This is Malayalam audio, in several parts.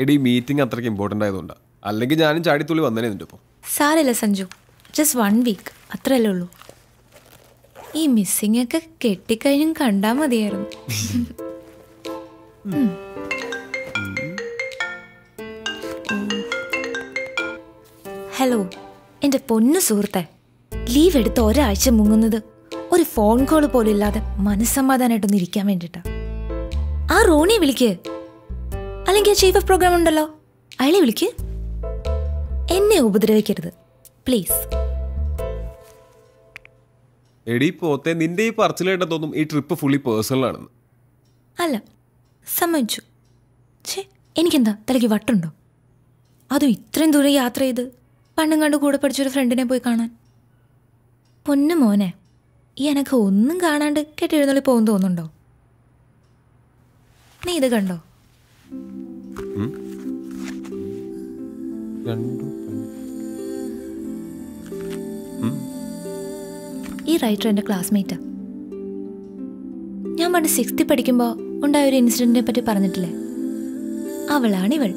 എടി മീറ്റിംഗ് അത്രയ്ക്ക് ഇമ്പോർട്ടൻ്റ് ആയതുകൊണ്ടാ, അല്ലെങ്കിൽ ഞാനും ചാടിത്തുള്ളി വന്നേനെ നിന്റെ ഒപ്പം. സാരമില്ല സഞ്ജു, ജസ്റ്റ് 1 വീക്ക് അത്രയല്ലേ ഉള്ളൂ. ഈ മിസ്സിംഗ് ഒക്കെ കെട്ടിക്കഴിഞ്ഞും കണ്ടാൽ മതിയായിരുന്നു. ഹലോ എൻ്റെ പൊന്നു സുഹൃത്തെ, ലീവ് എടുത്ത് ഒരാഴ്ച മുങ്ങുന്നത് ഒരു ഫോൺ കോൾ പോലും ഇല്ലാതെ മനസ്സമാധാനമായിട്ടൊന്ന് ഇരിക്കാൻ വേണ്ടിയിട്ടാ. ആ റോണിയെ വിളിക്ക്, അല്ലെങ്കിൽ ചീഫ് ഓഫ് പ്രോഗ്രാം ഉണ്ടല്ലോ അയാളെ വിളിക്ക്. എന്നെ ഉപദ്രവിക്കരുത് പ്ലീസ്. എടി പോത്തെ, നിന്റെ ഈ പറച്ചിലായിട്ട് തോന്നും ഈ ട്രിപ്പ് ഫുള്ളി പേഴ്സണൽ ആണെന്ന്. അല്ല, സമ്മതിച്ചു. ഛേ, എനിക്കെന്താ തലയ്ക്ക് വട്ടുണ്ടോ? അതും ഇത്രയും ദൂരം യാത്ര ചെയ്ത് പണ്ടും കണ്ട് കൂടെ പഠിച്ചൊരു ഫ്രണ്ടിനെ പോയി കാണാൻ. പൊന്നു മോനെ, ഈ എനക്ക് ഒന്നും കാണാണ്ട് കെട്ടിയെഴുന്നള്ളി പോകും തോന്നുന്നുണ്ടോ? നീ ഇത് കണ്ടോ? ഈ റൈറ്റർ എൻ്റെ ക്ലാസ്മേറ്റാ. ഞാൻ പണ്ട് 6th പഠിക്കുമ്പോൾ ഉണ്ടായ ഒരു ഇൻസിഡന്റിനെ പറ്റി പറഞ്ഞിട്ടില്ലേ, അവളാണിവൾ.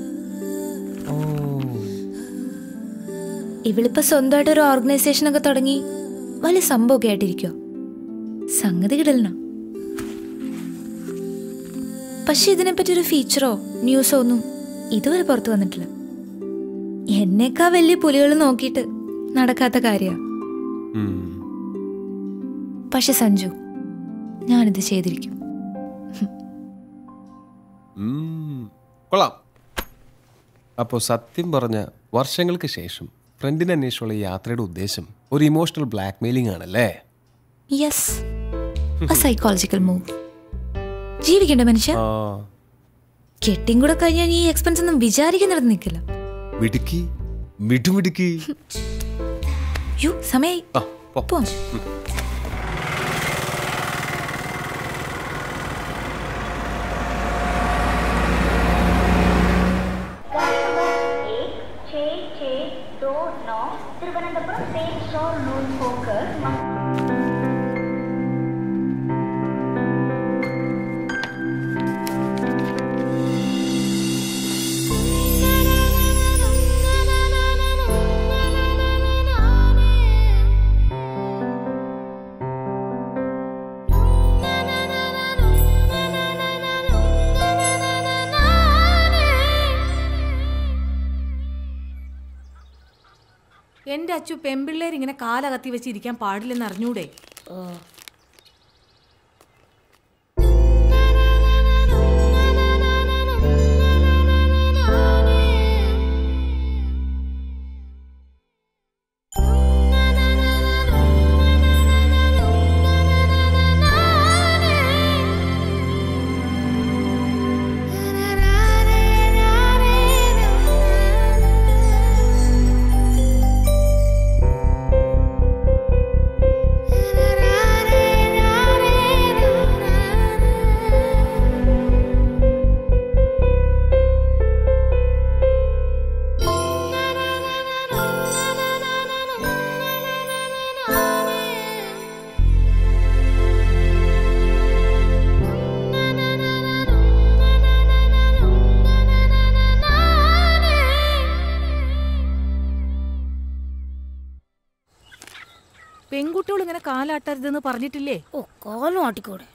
ഇവളിപ്പോൾ സ്വന്തമായിട്ടൊരു ഓർഗനൈസേഷനൊക്കെ തുടങ്ങി വലിയ സംഭവമൊക്കെ ആയിട്ടിരിക്കുവോ. സംഗതി കിടലണം. പക്ഷെ ഇതിനെപ്പറ്റി ഒരു ഫീച്ചറോ ന്യൂസോ ഒന്നും ഇതുവരെ പുറത്തു വന്നിട്ടില്ല. എന്നേക്കാ വലിയ പുലികൾ നോക്കിയിട്ട് നടക്കാത്ത കാര്യമാണ്. പക്ഷെ സഞ്ജു, ഞാനിത് ചെയ്തിരിക്കും. കൊള്ളാം. അപ്പോൾ സത്യം പറഞ്ഞ വർഷങ്ങൾക്ക് ശേഷം ഫ്രണ്ടിനെ അന്വേഷിച്ചുള്ള യാത്രയുടെ ഉദ്ദേശം ഒരു ഇമോഷണൽ ബ്ലാക്ക് മെയിലിംഗ് ആണല്ലേ? Yes, a psychological move. ജീവിക്കണ്ട മനുഷ്യ. കെട്ടിയും കൂടെ കഴിഞ്ഞാൽ ഈ എക്സ്പെൻസ് ഒന്നും വിചാരിക്കുന്നിടത്ത് നിൽക്കില്ല. മിടുക്കി മിടുമിടുക്കി. യോ, സമയായി പോവാം. എന്റെ അച്ചു, പെമ്പിള്ളേർ ഇങ്ങനെ കാലകത്തി വെച്ച് ഇരിക്കാൻ പാടില്ലെന്ന് അറിഞ്ഞൂടെ? പെൺകുട്ടികൾ ഇങ്ങനെ കാലാട്ടരുതെന്ന് പറഞ്ഞിട്ടില്ലേ? ഓ, കാലും ആട്ടിക്കോടെ.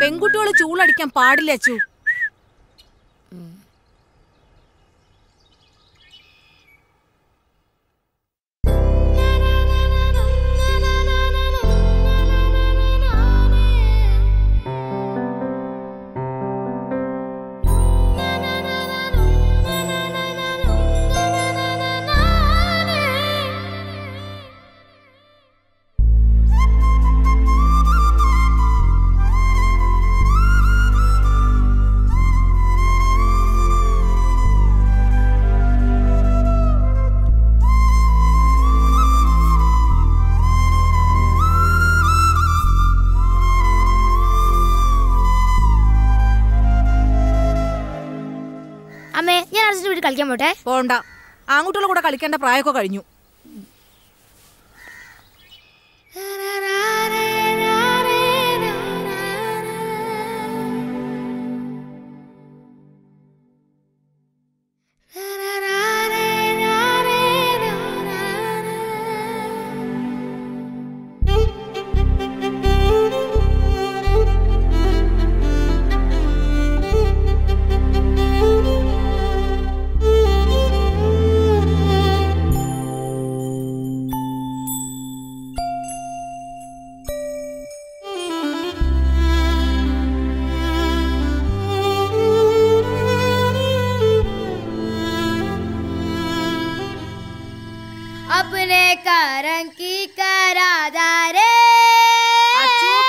പെൺകുട്ടികളെ ചൂളടിക്കാൻ പാടില്ല അച്ചു. കളിക്കാൻ പോട്ടെ? പോണ്ട, ആൺകുട്ടികളുടെ കൂടെ കളിക്കേണ്ട പ്രായമൊക്കെ കഴിഞ്ഞു.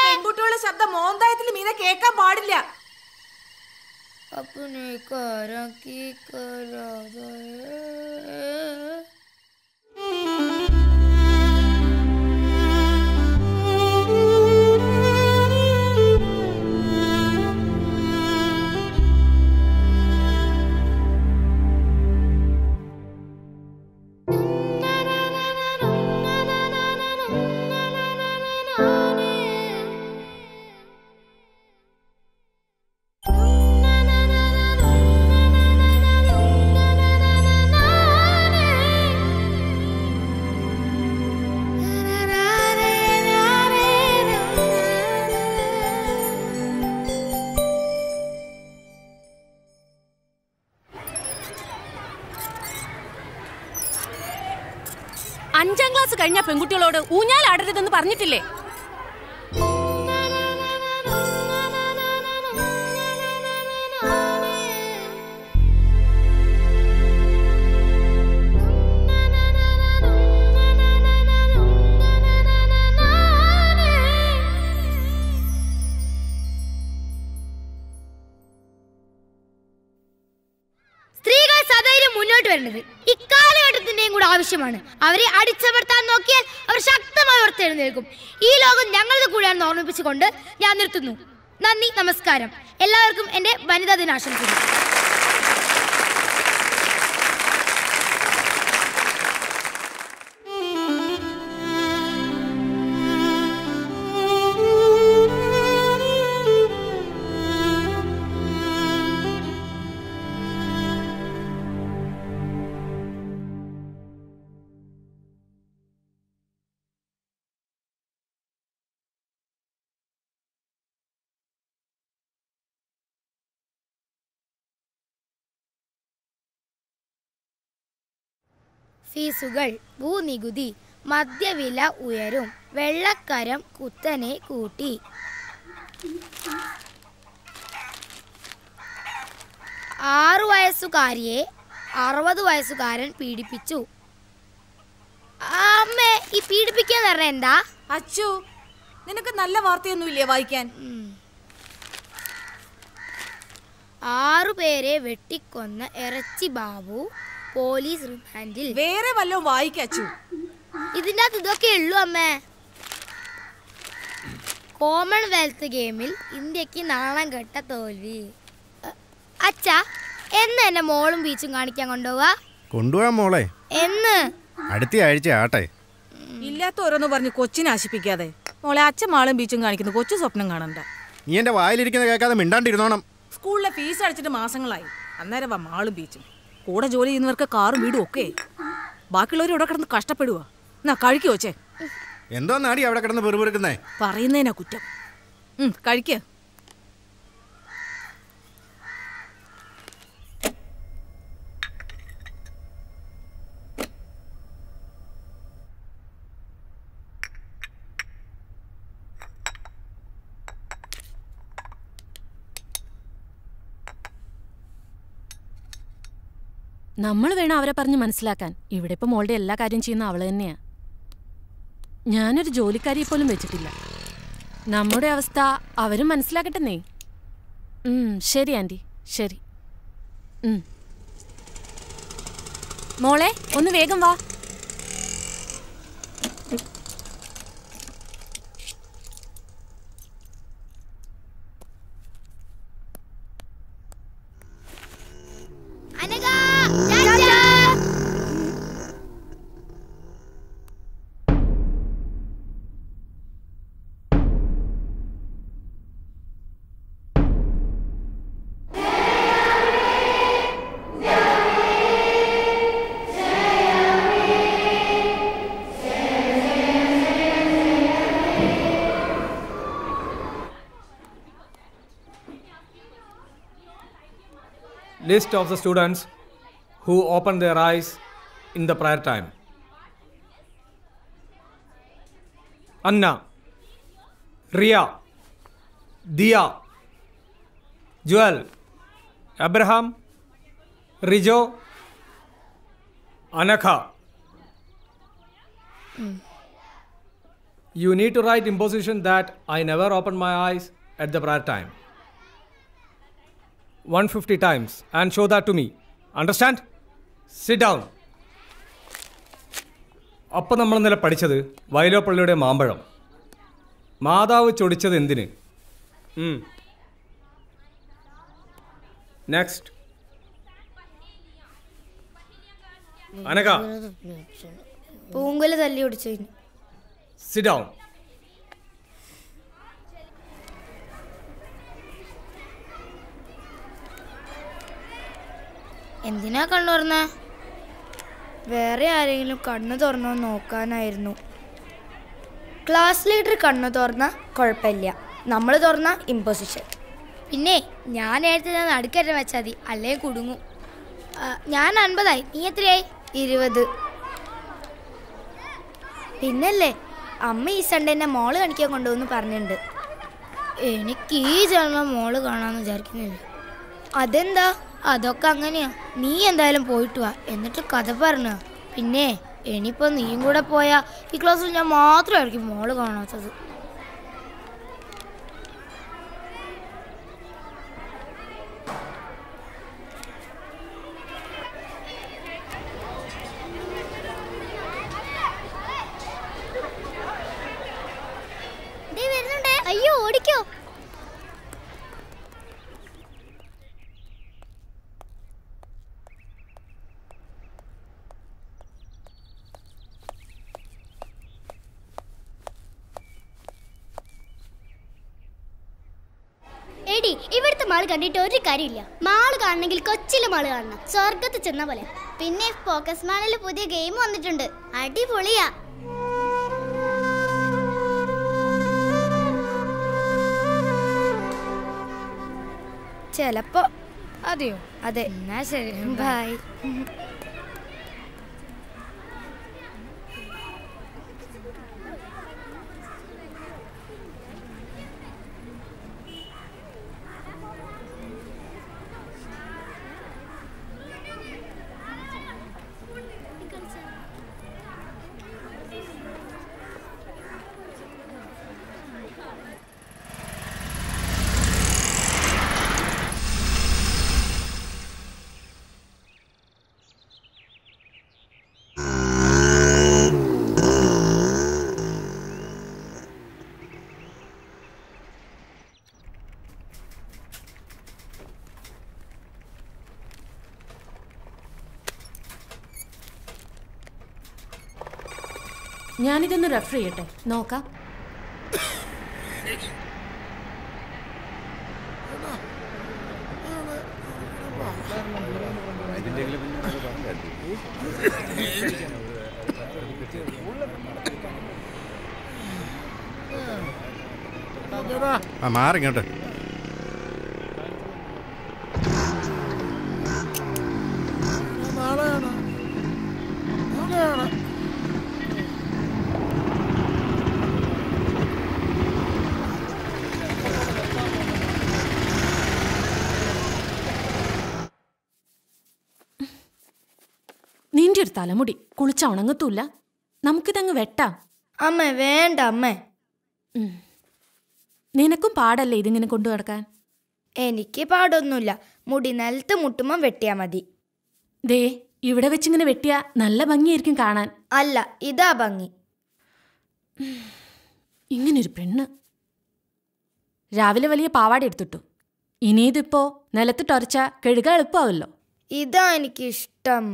പെൺകുട്ടികളുടെ ശബ്ദം മോന്തായത്തിൽ മീനെ കേൾക്കാൻ പാടില്ല. അഞ്ചാം ക്ലാസ് കഴിഞ്ഞ പെൺകുട്ടികളോട് ഊഞ്ഞാലാടരുതെന്ന് പറഞ്ഞിട്ടില്ലേ? സ്ത്രീകൾ സധൈര്യം മുന്നോട്ട് വരുന്നത് ഇക്കാലഘട്ടത്തിന്റെയും കൂടെ ആവശ്യമാണ്. അവരെ അടിച്ചമർത്താൻ നോക്കിയാൽ അവർ ശക്തമായി ഉയർത്തെഴുന്നേൽക്കും. ഈ ലോകം ഞങ്ങളുടെ കൂടെയാണെന്ന് ഓർമ്മിപ്പിച്ചുകൊണ്ട് ഞാൻ നിർത്തുന്നു. നന്ദി, നമസ്കാരം. എല്ലാവർക്കും എൻ്റെ വനിതാ ദിനാശംസകൾ. ഫീസുകൾ, ഭൂനികുതി, മദ്യവില ഉയരും, വെള്ളക്കരം കുത്തനെ കൂട്ടി. 6 വയസ്സുകാരിയെ 60 വയസ്സുകാരൻ പീഡിപ്പിച്ചു. അമ്മേ, ഈ പീഡിപ്പിക്കാൻ പറഞ്ഞ എന്താ? അച്ചു, നിനക്ക് നല്ല വാർത്തയൊന്നുമില്ലേ വായിക്കാൻ? 6 പേരെ വെട്ടിക്കൊന്ന ഇറച്ചി ബാബു പോലീസ് റിമാൻഡിൽ. വേറെ വല്ലതും വായിക്കച്ചു. ഇതിനകത്ത് ഇതൊക്കെ ഉള്ളൂ അമ്മേ. കോമൺവെൽത്ത് ഗെയിമിൽ ഇന്ത്യക്ക് നാണം കെട്ട തോൽവി. അച്ഛാ, എന്ന് എന്നെ മോളും ബീച്ചും കാണിക്കാൻ കൊണ്ടുപോവാ? കൊണ്ടുപോകാൻ മോളെ. എന്ന്? അടുത്ത ആഴ്ച ആട്ടെ. ഇല്ലാത്ത ഓരോന്ന് പറഞ്ഞ് കൊച്ചിനെ ആശിപ്പിക്കാതെ. മോളെ, അച്ഛൻ മാളും ബീച്ചും കാണിക്കുന്നു, കൊച്ചു സ്വപ്നം കാണണ്ട. നീ എന്റെ വായിലിരിക്കുന്ന കേൾക്കാതെ മിണ്ടാണ്ടിരുന്നോണം. സ്കൂളിലെ ഫീസ് അടച്ചിട്ട് മാസങ്ങളായി. അന്നേരം വാ മാളും ബീച്ചും. കൂടെ ജോലി ചെയ്യുന്നവർക്ക് കാറും വീടും ഒക്കെ. ബാക്കിയുള്ളവർ ഇവിടെ കിടന്ന് കഷ്ടപ്പെടുക. എന്നാ കഴിക്കോ ചേ? എന്തോന്നാടി അവിടെ കിടന്ന് പെറുപെറുക്കുന്നേ? പറയുന്നതിനാ കുറ്റം. കഴിക്ക. നമ്മൾ വേണം അവരെ പറഞ്ഞ് മനസ്സിലാക്കാൻ. ഇവിടെ ഇപ്പൊ മോളുടെ എല്ലാ കാര്യം ചെയ്യുന്ന അവള് തന്നെയാ. ഞാനൊരു ജോലിക്കാരിയെ പോലും വെച്ചിട്ടില്ല. നമ്മുടെ അവസ്ഥ അവരും മനസ്സിലാക്കട്ടെന്നേ. ശരി ആൻറ്റി, ശരി. മോളെ, ഒന്ന് വേഗം വാ. Anagha list of the students who opened their eyes in the prayer time. Anna, Ria, Dia, Joel, Abraham, Rijo, Anakha. You need to write imposition that I never opened my eyes at the prayer time 150 times and show that to me. Understand? Sit down. അപ്പം നമ്മൾ ഇന്നലെ പഠിച്ചത് വയലോപ്പള്ളിയുടെ മാമ്പഴം. മാതാവ് ചൊടിച്ചത് എന്തിന്? നെക്സ്റ്റ്. അനക. പൂങ്കുല തല്ലി ഒടിച്ചു. Sit down. എന്തിനാ കണ്ണു തുറന്നേ? വേറെ ആരെങ്കിലും കണ്ണു തുറന്നോ നോക്കാനായിരുന്നു. ക്ലാസ് ലീഡർ കണ്ണു തുറന്ന കുഴപ്പമില്ല, നമ്മൾ തുറന്ന ഇമ്പോസിഷൻ. പിന്നെ ഞാൻ നേരത്തെ നടുക്കറ്റം വെച്ചാൽ മതി, അല്ലേ കുടുങ്ങും. ഞാൻ 50 നീ എത്രയായി? 20. പിന്നല്ലേ അമ്മ ഈ സൺഡേ എന്നെ മോള് കാണിക്കാൻ കൊണ്ടുപോകുന്നു പറഞ്ഞിട്ടുണ്ട്. എനിക്ക് ഈ ജന്മം മോള് കാണാമെന്ന് വിചാരിക്കുന്നില്ല. അതെന്താ? അതൊക്കെ അങ്ങനെയാ. നീ എന്തായാലും പോയിട്ട് വാ, എന്നിട്ട് കഥ പറഞ്ഞ. പിന്നെ ഇനിയിപ്പോൾ നീയും കൂടെ പോയാൽ ഈ ക്ലാസ്സിൽ ഞാൻ മാത്രമായിരിക്കും മോള് കാണാത്തത്. അയ്യോ ഓടിക്കോ. എടി, ഇവിടുത്തെ മാള് കണ്ടിട്ട് ഒരു കാര്യമില്ല. മാള് കാണണമെങ്കിൽ കൊച്ചിയിലെ മാള് കാണണം, സ്വർഗത്ത് ചെന്ന പോലെ. പിന്നെ ഫോക്കസ് മാളിൽ പുതിയ ഗെയിം വന്നിട്ടുണ്ട്, അടിപൊളിയാ. ചിലപ്പോ. അതെയോ? അതെ. എന്നാ ശരി, ബൈ. ഞാനിതൊന്ന് റെഫർ ചെയ്യട്ടെ, നോക്കാം. മാറിങ്ങോട്ട്. നിന്റെ ഒരു തലമുടി കുളിച്ച ഉണങ്ങത്തൂല്ല, നമുക്കിതങ്ങ് വെട്ടാം. അമ്മ വേണ്ട അമ്മേ. നിനക്കും പാടല്ലേ ഇതിങ്ങനെ കൊണ്ടു നടക്കാൻ? എനിക്ക് പാടൊന്നുമില്ല, മുടി നിലത്ത് മുട്ടുമ്പം വെട്ടിയാ മതി. ദേ, ഇവിടെ വെച്ചിങ്ങനെ വെട്ടിയാ നല്ല ഭംഗിയായിരിക്കും കാണാൻ. അല്ല, ഇതാ ഭംഗി. ഇങ്ങനൊരു പെണ്ണ്. രാവിലെ വലിയ പാവാട എടുത്തിട്ടു, ഇനിയിതിപ്പോ നിലത്തിട്ടൊരച്ച കഴുകാൻ എളുപ്പമാവല്ലോ. ഇതാ എനിക്കിഷ്ടം.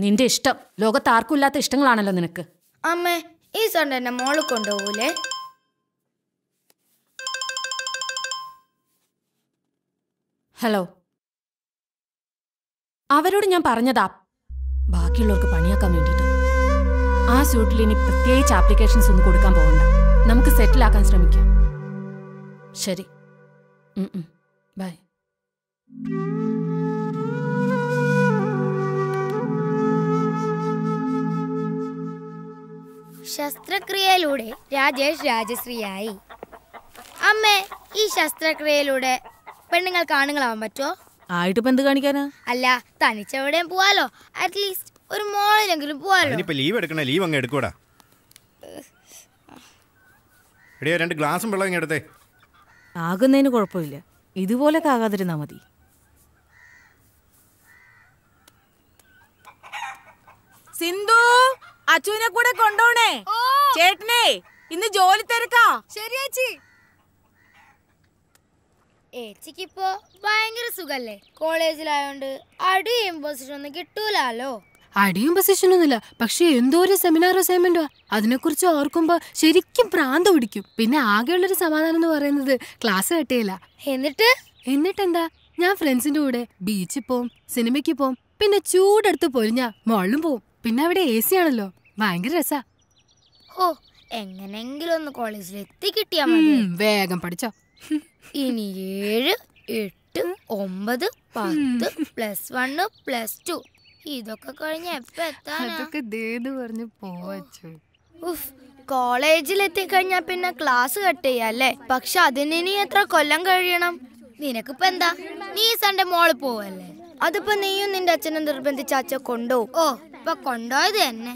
നിന്റെ ഇഷ്ടം. ലോകത്ത് ആർക്കും ഇല്ലാത്ത ഇഷ്ടങ്ങളാണല്ലോ നിനക്ക്. അമ്മേ, ഈ സൺഡേ എന്നെ മോള് കൊണ്ടുപോകൂലേ? ഹലോ, അവരോട് ഞാൻ പറഞ്ഞതാ ബാക്കിയുള്ളവർക്ക് പണിയാക്കാൻ വേണ്ടിയിട്ട്. ആ സ്യൂട്ടിൽ ഇനി പ്രത്യേകിച്ച് ആപ്ലിക്കേഷൻസ് ഒന്നും കൊടുക്കാൻ പോകണ്ട, നമുക്ക് സെറ്റിലാക്കാൻ ശ്രമിക്കാം. ശരി, ബൈ. ശസ്ത്രക്രിയയിലൂടെ രാജേഷ് രാജശ്രീയായി. അമ്മേ, ഈ ശസ്ത്രക്രിയയിലൂടെ പെണ്ണുങ്ങൾക്ക് ആണുങ്ങളാവാൻ പറ്റുമോ? ആയിട്ടിപ്പോ എന്ത് കാണിക്കാനാ? അല്ല, തനിച്ചെവിടെയും പോവാലോ. അറ്റ്ലീസ്റ്റ് ഒരു മോളിലെങ്കിലും പോവാലോ. ലീവ് എടുക്കണേ, ലീവ് അങ്ങ് എടുക്കൂടാ. എടിയോ 2 ഗ്ലാസും വെള്ളം ഇങ്ങ് എടുത്തേ. ആകുന്നതിന് കുഴപ്പമില്ല, ഇതുപോലൊക്കെ ആകാതിരുന്നാ മതി. സിന്ധു, അച്ചുവിനെ കൂടെ കൊണ്ടോണേ. ചേട്ടനെ ഇന്ന് ജോലി തിരക്കാ. ശരി ചേച്ചി. ഏച്ചിക്കിപ്പോ ഭയങ്കര സുഖല്ലേ? കോളേജിലായോണ്ട് അടിയും പൊസിഷൻ ഒന്നും കിട്ടൂലോ. അടിയും പൊസിഷനൊന്നുമില്ല, പക്ഷെ എന്തോ ഒരു സെമിനാറോ അസൈൻമെന്റോ അതിനെക്കുറിച്ച് ഓർക്കുമ്പോ ശരിക്കും പ്രാന്ത് പിടിക്കും. പിന്നെ ആകെയുള്ളൊരു സമാധാനം എന്ന് പറയുന്നത് ക്ലാസ് കട്ടിയില്ല. എന്നിട്ടെന്താ, ഞാൻ ഫ്രണ്ട്സിന്റെ കൂടെ ബീച്ചിൽ പോവും, സിനിമയ്ക്ക് പോവും, പിന്നെ ചൂടെടുത്ത് പൊരിഞ്ഞ മോളിലും പോവും. പിന്നെ അവിടെ AC ആണല്ലോ, ഭയങ്കര രസാ. ഓ, എങ്ങനെങ്കിലും ഒന്ന് കോളേജിൽ എത്തി കിട്ടിയാ മതി. വേഗം പഠിച്ചോ. ഇനി 7, 8, 9, 10 +1 +2 ഇതൊക്കെ കഴിഞ്ഞ എപ്പ എത്താനാ? കോളേജിൽ എത്തിക്കഴിഞ്ഞാ പിന്നെ ക്ലാസ് കട്ട് ചെയ്യല്ലേ. പക്ഷെ അതിന് ഇനി എത്ര കൊല്ലം കഴിയണം? നിനക്കിപ്പോ എന്താ, നീ സൺഡേ മോള് പോവല്ലേ? അതിപ്പോ നീയും നിന്റെ അച്ഛനെ നിർബന്ധിച്ച അച്ഛൻ കൊണ്ടുപോകും. ഓ, ഇപ്പൊ കൊണ്ടുപോയത് തന്നെ.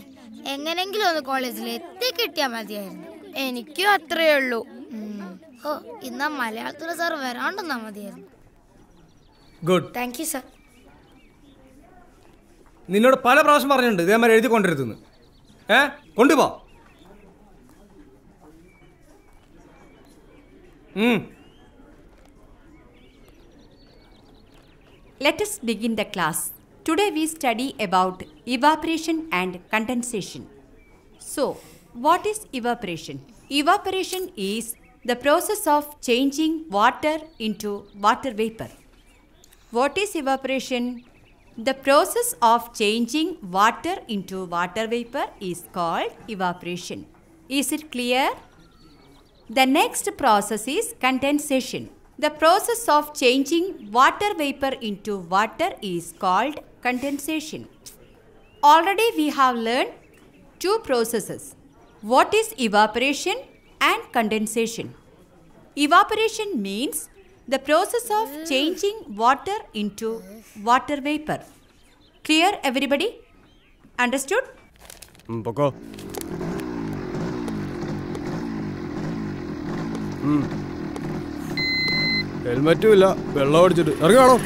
എങ്ങനെങ്കിലും ഒന്ന് കോളേജിൽ എത്തി കിട്ടിയാ മതിയായിരുന്നു. എനിക്കും അത്രയേ ഉള്ളൂ. ഓ, ഇന്നാ മലയാളത്തിലെ സാർ വരാണ്ടെന്നാ മതിയായിരുന്നു. ഗുഡ്. Thank you sir. നിന്നോട് പല പ്രാവശ്യം പറഞ്ഞിട്ടുണ്ട് ഇതേമാതിരി എഴുതി കൊണ്ടിരുത്തുന്നു. കൊണ്ടുപോ. Let us begin the class. Today we study about evaporation and condensation. So, what is evaporation? Evaporation is the process of changing water into water vapor. What is evaporation? The process of changing water into water vapor is called evaporation. Is it clear? The next process is condensation. The process of changing water vapor into water is called condensation. Already we have learned 2 processes. What is evaporation and condensation? Evaporation means the process of changing water into water vapor. Clear everybody? Understood? പൊക്കോ. ഹെൽമറ്റും ഇല്ല, വെള്ളം അടിച്ചിട്ട് ഇറങ്ങാണോ?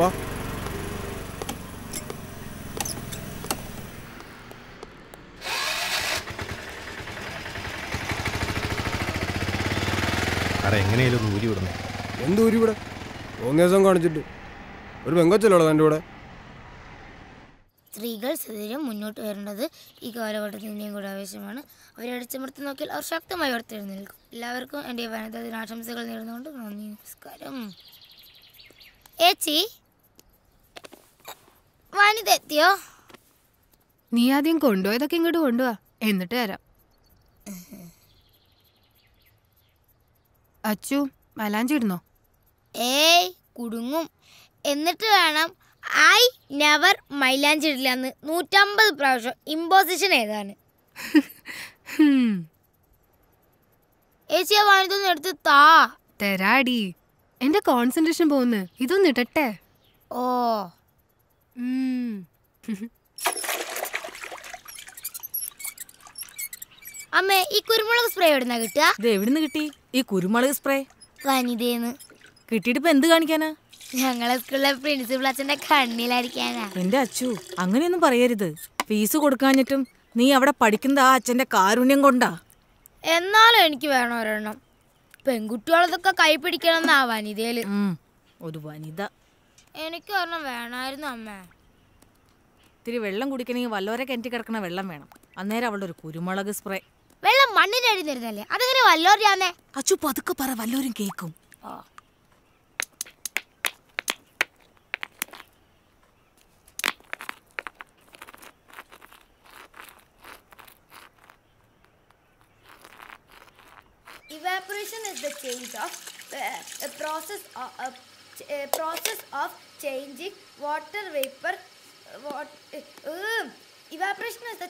വാ. എങ്ങനെയാലും ഊരി വിടണം. എന്ത് ഊരി ഇവിടെ? 3 ദിവസം കാണിച്ചിട്ട് ഒരു പെങ്കൊച്ചല്ലോടാ എൻ്റെ കൂടെ. സ്ത്രീകൾ സദൈര്യം മുന്നോട്ട് വരേണ്ടത് ഈ കാലഘട്ടത്തിൻ്റെയും കൂടെ ആവശ്യമാണ്. അവരെ അടിച്ചമർത്തി നോക്കിയാൽ അവർ ശക്തമായി ഉയർത്തെഴുന്നേൽക്കും. എല്ലാവർക്കും എൻ്റെ വനിതാ ദിനാശംസകൾ നേർന്നുകൊണ്ട് നന്ദി, നമസ്കാരം. ഏച്ചി, വനിത എത്തിയോ? നീ ആദ്യം കൊണ്ടുപോയതൊക്കെ ഇങ്ങോട്ട് കൊണ്ടുപോവാ, എന്നിട്ട് തരാം. അച്ചു, മലാഞ്ചി ഇടുന്നോ? ഏയ്, കുടുങ്ങും. എന്നിട്ട് വേണം ഐ നെവർ മൈലാഞ്ചി ഇടില്ല എന്ന് 150 പ്രാവശ്യം ഇമ്പോസിഷൻ ഏതാണ്? ഏച്ചിയെ വാണിതൊന്നും എടുത്ത് താ. തരാടി, എന്റെ കോൺസെൻട്രേഷൻ പോകുന്നു. ഇതൊന്നും ഇടട്ടെ. ഓ, അമ്മേ, ഈ കുരുമുളക് സ്പ്രേ എവിടുന്നാ കിട്ടുക? ഇത് എവിടുന്ന് കിട്ടി ഈ കുരുമുളക് സ്പ്രേ? വനിതേന്ന്. കിട്ടിയിട്ടിപ്പോ എന്ത് കാണിക്കാനാ? ഞങ്ങളെ സ്കൂളിലെ പ്രിൻസിപ്പൾ അച്ഛന്റെ കണ്ണിലായിരിക്കാനാ. എന്റെ അച്ചു, അങ്ങനെയൊന്നും പറയരുത്. ഫീസ് കൊടുക്കാഞ്ഞിട്ടും നീ അവിടെ പഠിക്കുന്നത് ആ അച്ഛന്റെ കാരുണ്യം കൊണ്ടാ. എന്നാലും എനിക്ക് വേണം ഒരെണ്ണം. പെൺകുട്ടികളതൊക്കെ കൈ പിടിക്കണമെന്നാ വനിതയില്. ഒരു വനിത. എനിക്ക് ഒരെണ്ണം വേണമായിരുന്നു അമ്മ. ഇത്തിരി വെള്ളം കുടിക്കണമെങ്കിൽ വല്ലോരെ കിണറ്റി കിടക്കണ വെള്ളം വേണം. അന്നേരം അവളുടെ ഒരു കുരുമുളക് സ്പ്രേ. വെള്ളം മണ്ണിന് അടിഞ്ഞിരുന്നല്ലേ, അതെങ്ങനെ വല്ലോരാന്നേ? അച്ചു പതുക്കെ പറ, വല്ലോരും കേൾക്കും. Evaporation is the change of process of changing water vapor Evaporation is the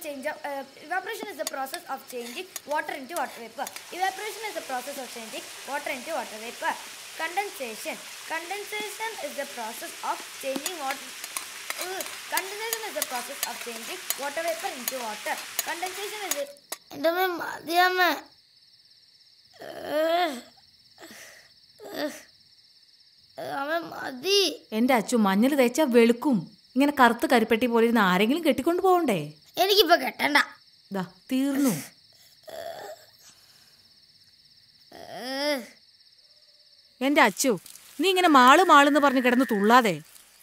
evaporation is the process of changing water into water vapor. Evaporation is the process of changing water into water vapor. Condensation is the process of changing water. Condensation is the process of changing water vapor into water. Condensation is the എന്റെ അച്ചു മഞ്ഞൾ തേച്ചാ വെളുക്കും. ഇങ്ങനെ കറുത്ത് കരിപ്പെട്ടി പോലെ ഇരുന്ന് ആരെങ്കിലും കെട്ടിക്കൊണ്ട് പോകണ്ടേ? എനിക്കിപ്പോ കെട്ടണ്ട. തീർന്നു. എന്റെ അച്ചു, നീ ഇങ്ങനെ മാളെന്ന് പറഞ്ഞ് കിടന്ന് തുള്ളാതെ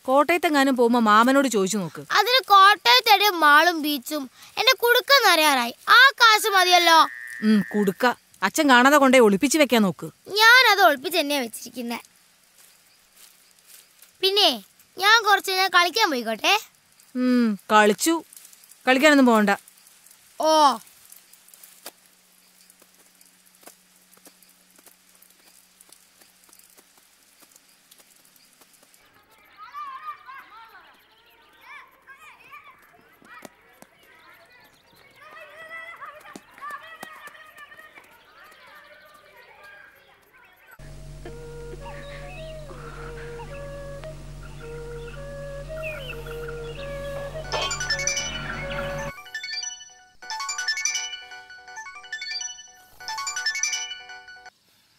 കോട്ടയത്തെങ്ങാനും പോകുമ്പോ മാമനോട് ചോദിച്ചു നോക്ക്. അതിന് കോട്ടയത്തെ മാളും ബീച്ചും എന്റെ കുടുക്കെന്നറിയാറായി. ആ കാശ് മതിയല്ലോ. കുടുക്ക അച്ഛൻ കാണാതെ കൊണ്ടേ ഒളിപ്പിച്ച് വെക്കാൻ നോക്ക്. ഞാനത് ഒളിപ്പിച്ച് തന്നെയാ വെച്ചിരിക്കുന്നെ. പിന്നെ ഞാൻ കുറച്ച് നേരം കളിക്കാൻ പോയിക്കോട്ടെ. കളിച്ചു. കളിക്കാനൊന്നും പോകണ്ട. ഓ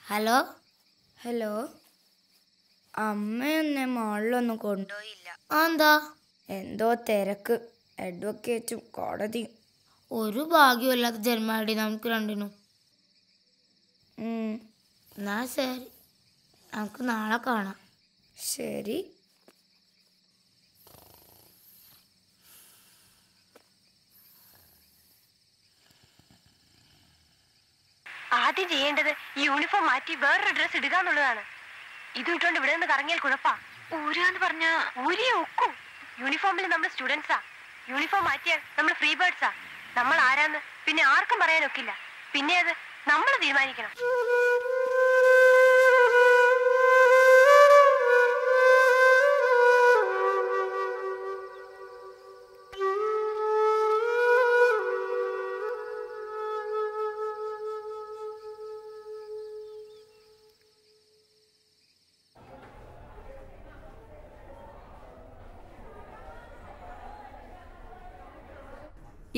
ഹലോ ഹലോ, അമ്മയൊന്നെ മാളിലൊന്നും കൊണ്ടുപോയില്ല. എന്താ? എന്തോ തിരക്ക്, അഡ്വക്കേറ്റും കോടതിയും. ഒരു ഭാഗ്യമില്ലാത്ത ജന്മാടി നമുക്ക് രണ്ടിനും. എന്നാ ശരി, നമുക്ക് നാളെ കാണാം. ശരി. ആദ്യം ചെയ്യേണ്ടത് ഈ യൂണിഫോം മാറ്റി വേറൊരു ഡ്രസ് ഇടുക എന്നുള്ളതാണ്. ഇത് ഇട്ടുകൊണ്ട് ഇവിടെ നിന്ന് കറങ്ങിയാൽ കുഴപ്പാ. ഊരാന്ന് പറഞ്ഞാ ഊരിയെ ഒക്കും. യൂണിഫോമിൽ നമ്മൾ സ്റ്റുഡൻസാ. യൂണിഫോം മാറ്റിയാൽ നമ്മൾ ഫ്രീ ബേർഡ്സാ. നമ്മൾ ആരാന്ന് പിന്നെ ആർക്കും പറയാനൊക്കില്ല. പിന്നെ അത് നമ്മൾ തീരുമാനിക്കണം.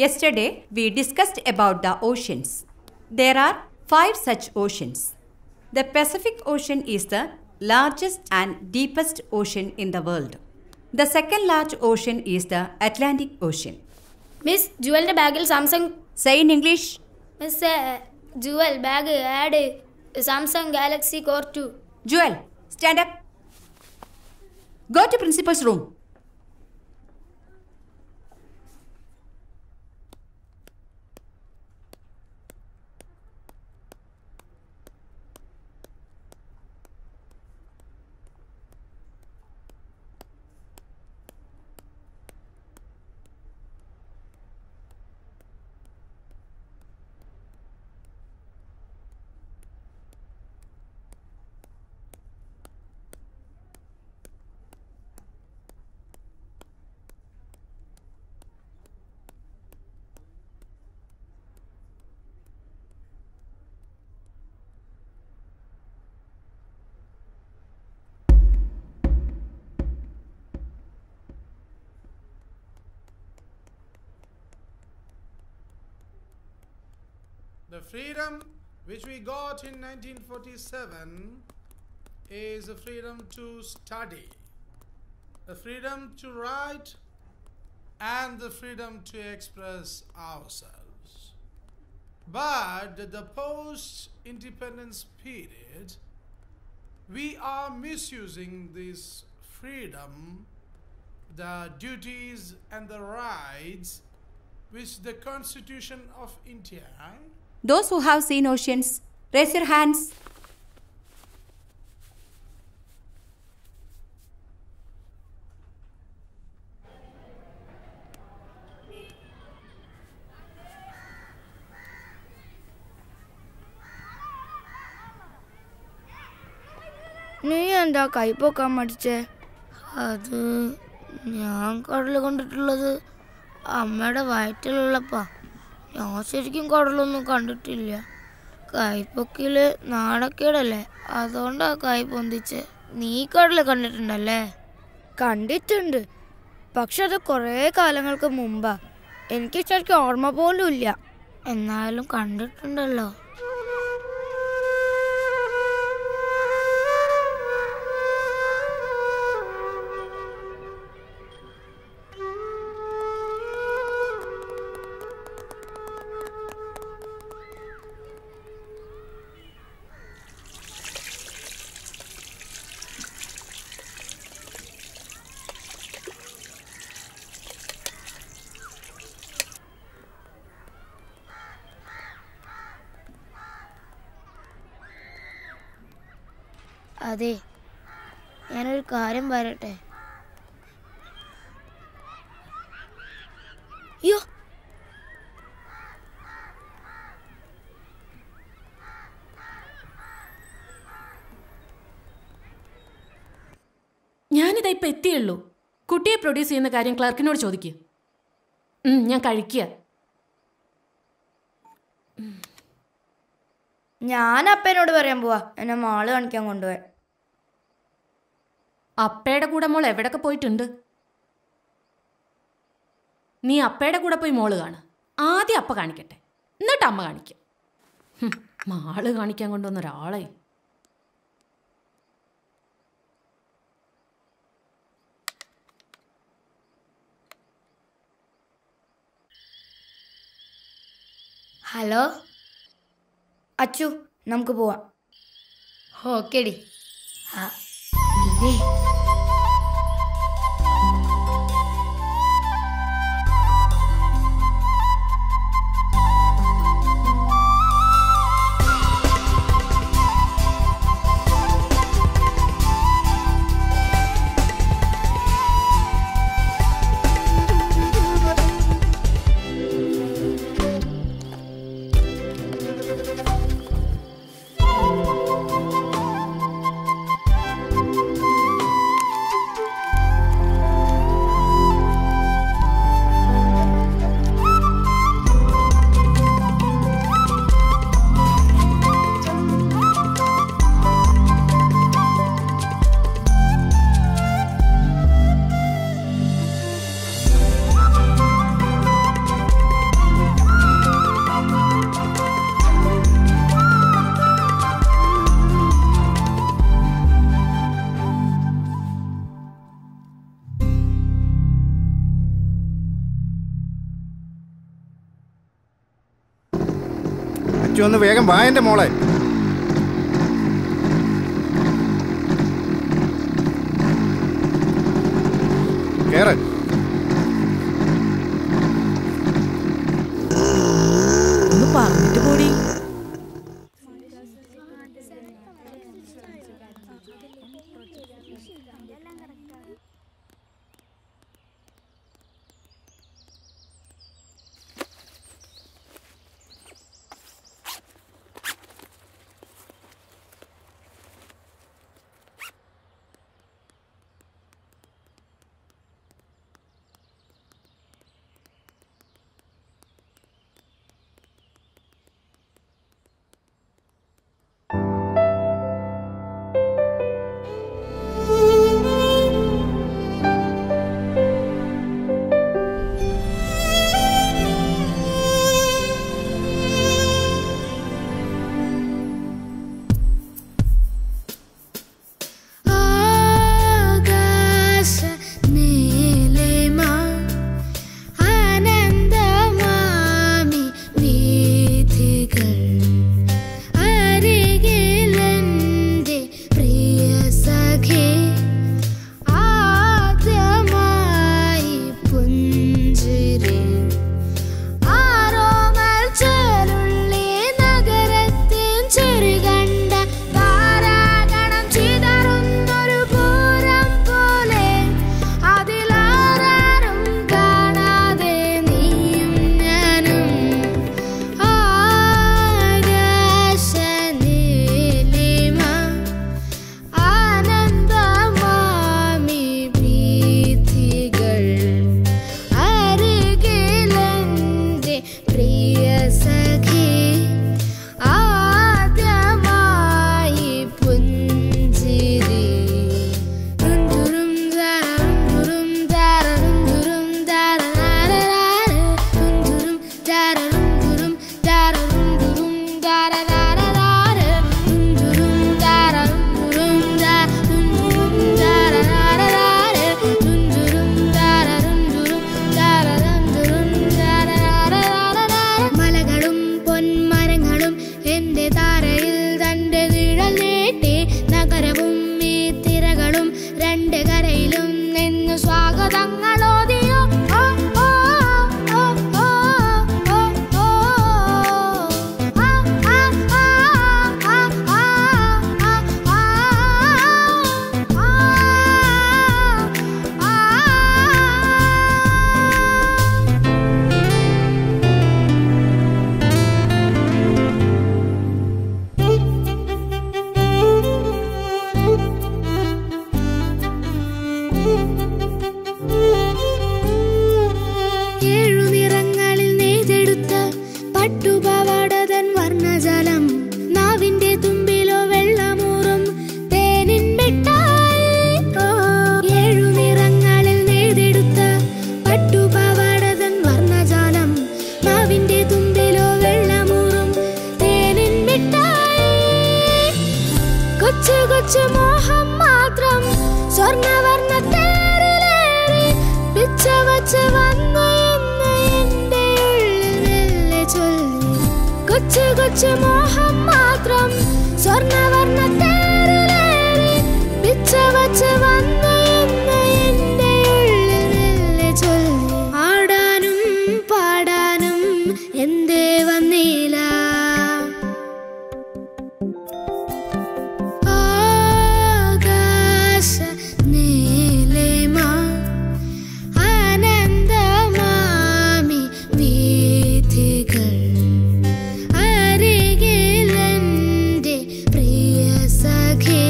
Yesterday, we discussed about the oceans. There are 5 such oceans. The Pacific Ocean is the largest and deepest ocean in the world. The second large ocean is the Atlantic Ocean. Miss, Jewel bagil Samsung. Say in English. Miss, Jewel bag add Samsung Galaxy Core 2. Jewel, stand up. Go to principal's room. The freedom which we got in 1947 is the freedom to study, the freedom to write, and the freedom to express ourselves. But the post-independence period, we are misusing this freedom, the duties and the rights which the Constitution of India. Those who have seen oceans, raise your hands. നീ എന്താ കൈപ്പൊക്കാൻ മടിച്ചേ? അത് ഞാൻ കടൽ കണ്ടിട്ടുള്ളത് അമ്മയുടെ വയറ്റിലുള്ളപ്പാ. ഞാൻ ശരിക്കും കടലൊന്നും കണ്ടിട്ടില്ല. കൈപ്പൊക്കില് നാണക്കേടല്ലേ, അതുകൊണ്ടാ കൈ പൊന്തിച്ച്. നീ കടല് കണ്ടിട്ടുണ്ടല്ലേ? കണ്ടിട്ടുണ്ട്, പക്ഷെ അത് കുറേ കാലങ്ങൾക്ക് മുമ്പാ. എനിക്ക് ശരിക്കും ഓർമ്മ പോലും ഇല്ല. എന്നാലും കണ്ടിട്ടുണ്ടല്ലോ. അതെ, ഞാനൊരു കാര്യം പറയട്ടെ. അയ്യോ, ഞാനിതാ ഇപ്പം എത്തിയുള്ളൂ. കുട്ടിയെ പ്രൊഡ്യൂസ് ചെയ്യുന്ന കാര്യം ക്ലർക്കിനോട് ചോദിക്കുക. ഞാൻ കഴിക്കുക. ഞാൻ അപ്പനോട് പറയാൻ പോവാ എന്നെ മാള് കാണിക്കാൻ കൊണ്ടുപോയി. അപ്പയുടെ കൂടെ മോൾ എവിടൊക്കെ പോയിട്ടുണ്ട്? നീ അപ്പയുടെ കൂടെ പോയി മോള് കാണ്. ആദ്യം അപ്പ കാണിക്കട്ടെ, എന്നിട്ട് അമ്മ കാണിക്കും. മാള് കാണിക്കാൻ കൊണ്ടുവന്ന ഒരാളെ. ഹലോ അച്ചു, നമുക്ക് പോവാം. ഓക്കേടി. ഒന്ന് വേഗം വാ എൻ്റെ മോളെ. കേറ്. ഒന്ന് പറഞ്ഞിട്ട് കൂടി. പട്ടുപാവാടതൻ വർണ്ണജാലം നാവിന്റെ തുമ്പിലോ വെള്ളമൂറും തേനിൻ മിഠായി. ഏഴു നിറങ്ങളിൽ നെയ്തെടുത്ത പട്ടുപാവാടതൻ വർണ്ണജാലം നാവിന്റെ തുമ്പിലോ വെള്ളമൂറും തേനിൻ മിഠായി. കൊച്ചു കൊച്ചു മോഹം മാത്രം സ്വർണ്ണവർണ്ണ തേരിലേറി പിച്ച വച്ച് വന്നു എന്ന് എന്റെ ഉള്ളിൽ മെല്ലെ ചൊല്ലി. കൊച്ചു കൊച്ചു മോഹം മാത്രം സ്വർണ്ണവർണ്ണ തേരിലേറി പിച്ച വച്ച് വന്നു എന്ന് എന്റെ ഉള്ളിൽ മെല്ലെ ചൊല്ലി. ആടാനും പാടാനും എന്തേ വന്നില്ല. ആകാശ നീലിമ ആനന്ദമാമി വീഥികൾ അരികിലെന്റെ പ്രിയ സഖി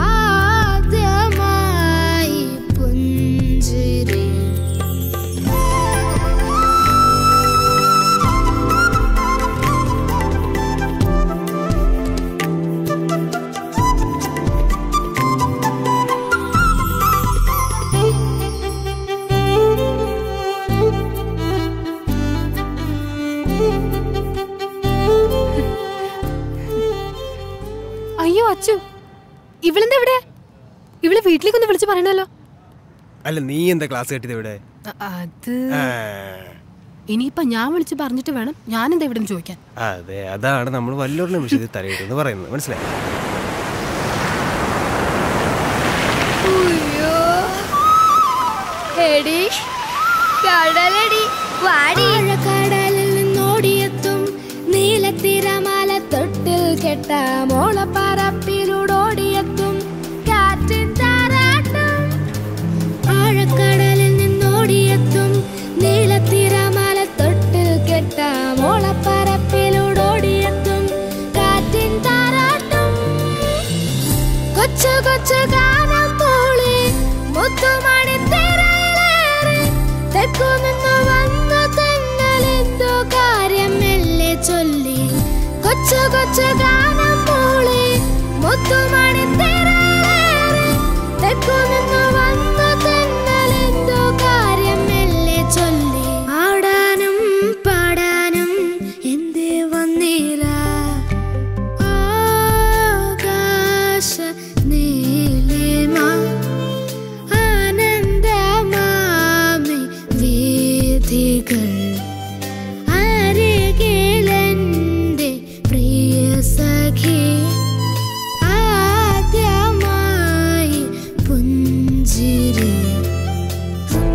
ആദ്യമായി പുഞ്ചിരി. അയ്യോ അച്ചു, ഇവളെന്താ ഇവിടെ? ഇവള് വീട്ടിലേക്കൊന്ന് വിളിച്ചു പറയണല്ലോ. അല്ല, നീ എന്താ ക്ലാസ് കെട്ടിയത് ഇവിടെ? അത് ഇനിയിപ്പൊ ഞാൻ വിളിച്ചു പറഞ്ഞിട്ട് വേണം ഞാൻ എന്താ ഇവിടെ ചോദിക്കാൻ. അതെ, അതാണ് നമ്മൾ വല്ലവരുടെ നിമിഷത്തിൽ തലയിട്ടെന്ന് പറയുന്നത്, മനസ്സിലായി? കടലിൽ നിന്നോടിയെത്തും നീലത്തിരമാല തൊട്ടിൽ കെട്ട മോളപ്പറപ്പിലൂടോടിയെത്തും കാറ്റിൻ താരാട്ടും. ആഴക്കടലിൽ നിന്നോടിയെത്തും നീലത്തിരമാല തൊട്ടിൽ കെട്ട മോളപ്പറപ്പിലൂടോടിയെത്തും കാറ്റിൻ താരാട്ടും. കൊച്ചു കൊച്ചു ഗാനം മൂളി മുത്തുമണി തിരയിലേറി തെക്കു നിന്നു വന്നു തെന്നലെന്തോ കാര്യം മെല്ലെ ചൊല്ലി. കൊച്ചു കൊച്ചു ഗാനം മൂളി മുത്തുമണി തിരയിലേറി തെക്കു നിന്നു വന്നു തെന്നലെന്തോ കാര്യം മെല്ലെ ചൊല്ലി. ആടാനും പാടാനും എന്തേ വന്നില്ല. ആകാശ നീലിമ ആനന്ദമാമി വീഥികൾ അരികിലെന്റെ പ്രിയ സഖി ആദ്യമായി പുഞ്ചിരി.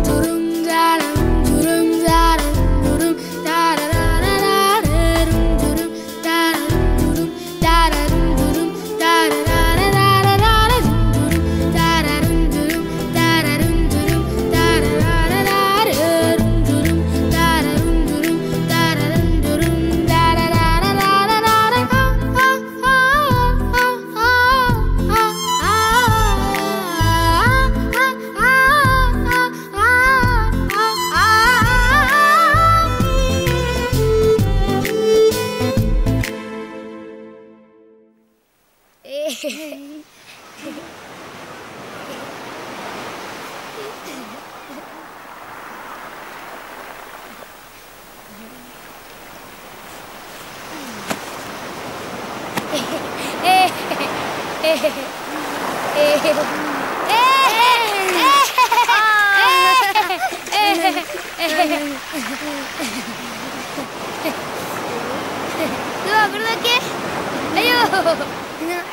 തുറും ജാലം തുറും ജാലം തുറും താരരാരരാരും തുറും താരരും തുറും താരരും തുറും താരരാരരാരും തുറും താരരും തുറും താരരും തുറും താരരാരരാരും തുറും താരരും തുറും താരരും തുറും താരരാരരാരും.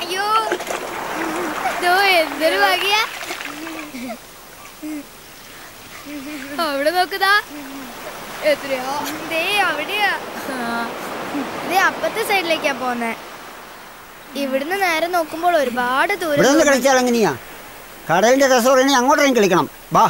അയ്യോ അയ്യോ, എന്തൊരു ഭാഗ്യ. അവിടെ നോക്കുതാ, എത്രയോ ദേ അവിടെയാ. ദേ അപ്പത്തെ സൈഡിലേക്കാ പോന്നെ. ഇവിടുന്ന് നേരെ നോക്കുമ്പോൾ ഒരുപാട് ദൂരം. കളിച്ചാൽ എങ്ങനെയാ? കടലിന്റെ രസം അങ്ങോട്ടേക്കും കളിക്കണം. വാ.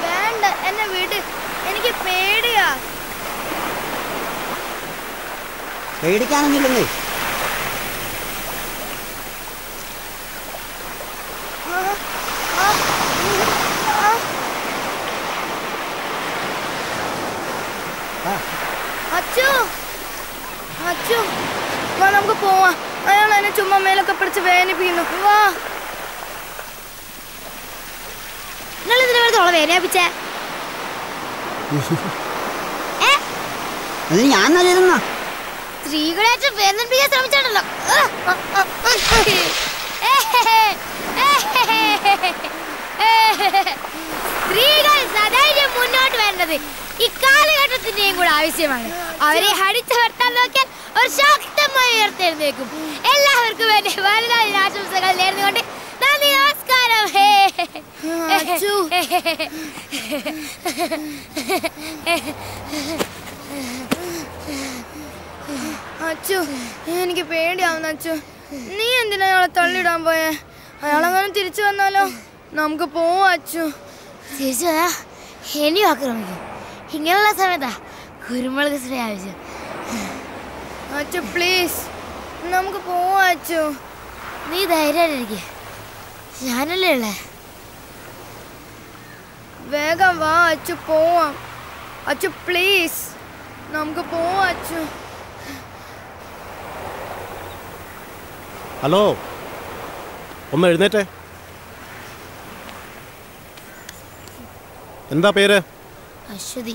വേണ്ട, എന്നെ വിട്, എനിക്ക് പേടിയാ. പേടിക്കാനൊന്നുമില്ലെന്നേ. അച്ചു അച്ചു വാ നമുക്ക് പോവാം. അയാൾ എന്നെ ചുമ്മാ മേലൊക്കെ പിടിച്ച് വേദനിപ്പിക്കുന്നു. വാ. നിങ്ങൾ ഇതിനെ വെറുതെ അവളെ വേദനിപ്പിച്ചേ? ഞാൻ നല്ലതെന്നാ സ്ത്രീകളെ വേദനിപ്പിക്കാൻ ശ്രമിച്ചിട്ടുണ്ടല്ലോ. സ്ത്രീകൾ സധൈര്യം മുന്നോട്ട് വരേണ്ടത് ഇക്കാലഘട്ടത്തിന്റെയും കൂടെ ആവശ്യമാണ്. അവരെ അടിച്ചമർത്താൻ നോക്കിയാൽ അവർ ശക്തമായി ഉയർത്തെഴുന്നേക്കും. എല്ലാവർക്കും വേണ്ടി വലുതായ ആശംസകൾ നേർന്നുകൊണ്ട് നന്ദി, നമസ്കാരം. അച്ചു, എനിക്ക് പേടിയാവുന്നു. അച്ചു, നീ എന്തിനാ അയാളെ തള്ളിയിടാൻ പോയേ? അയാളങ്ങനെ തിരിച്ചു വന്നാലോ? നമുക്ക് പോവാ അച്ചു. തിരിച്ചു ഇനിയും ആക്രമിക്കും. ഇങ്ങനെയുള്ള സമയത്താ കുരുമുളക് സ്പ്രേ ആവശ്യം. അച്ചു പ്ലീസ്, നമുക്ക് പോവാ അച്ചു. നീ ധൈര്യമായിരിക്കും, ഞാനല്ലേ ഉള്ളേ. വേഗം വാ അച്ചു, പോവാം. അച്ചു പ്ലീസ്, നമുക്ക് പോവാ അച്ചു. ഹലോ, ഒന്ന് എഴുന്നേറ്റേ. എന്താ പേര്? അശ്വതി.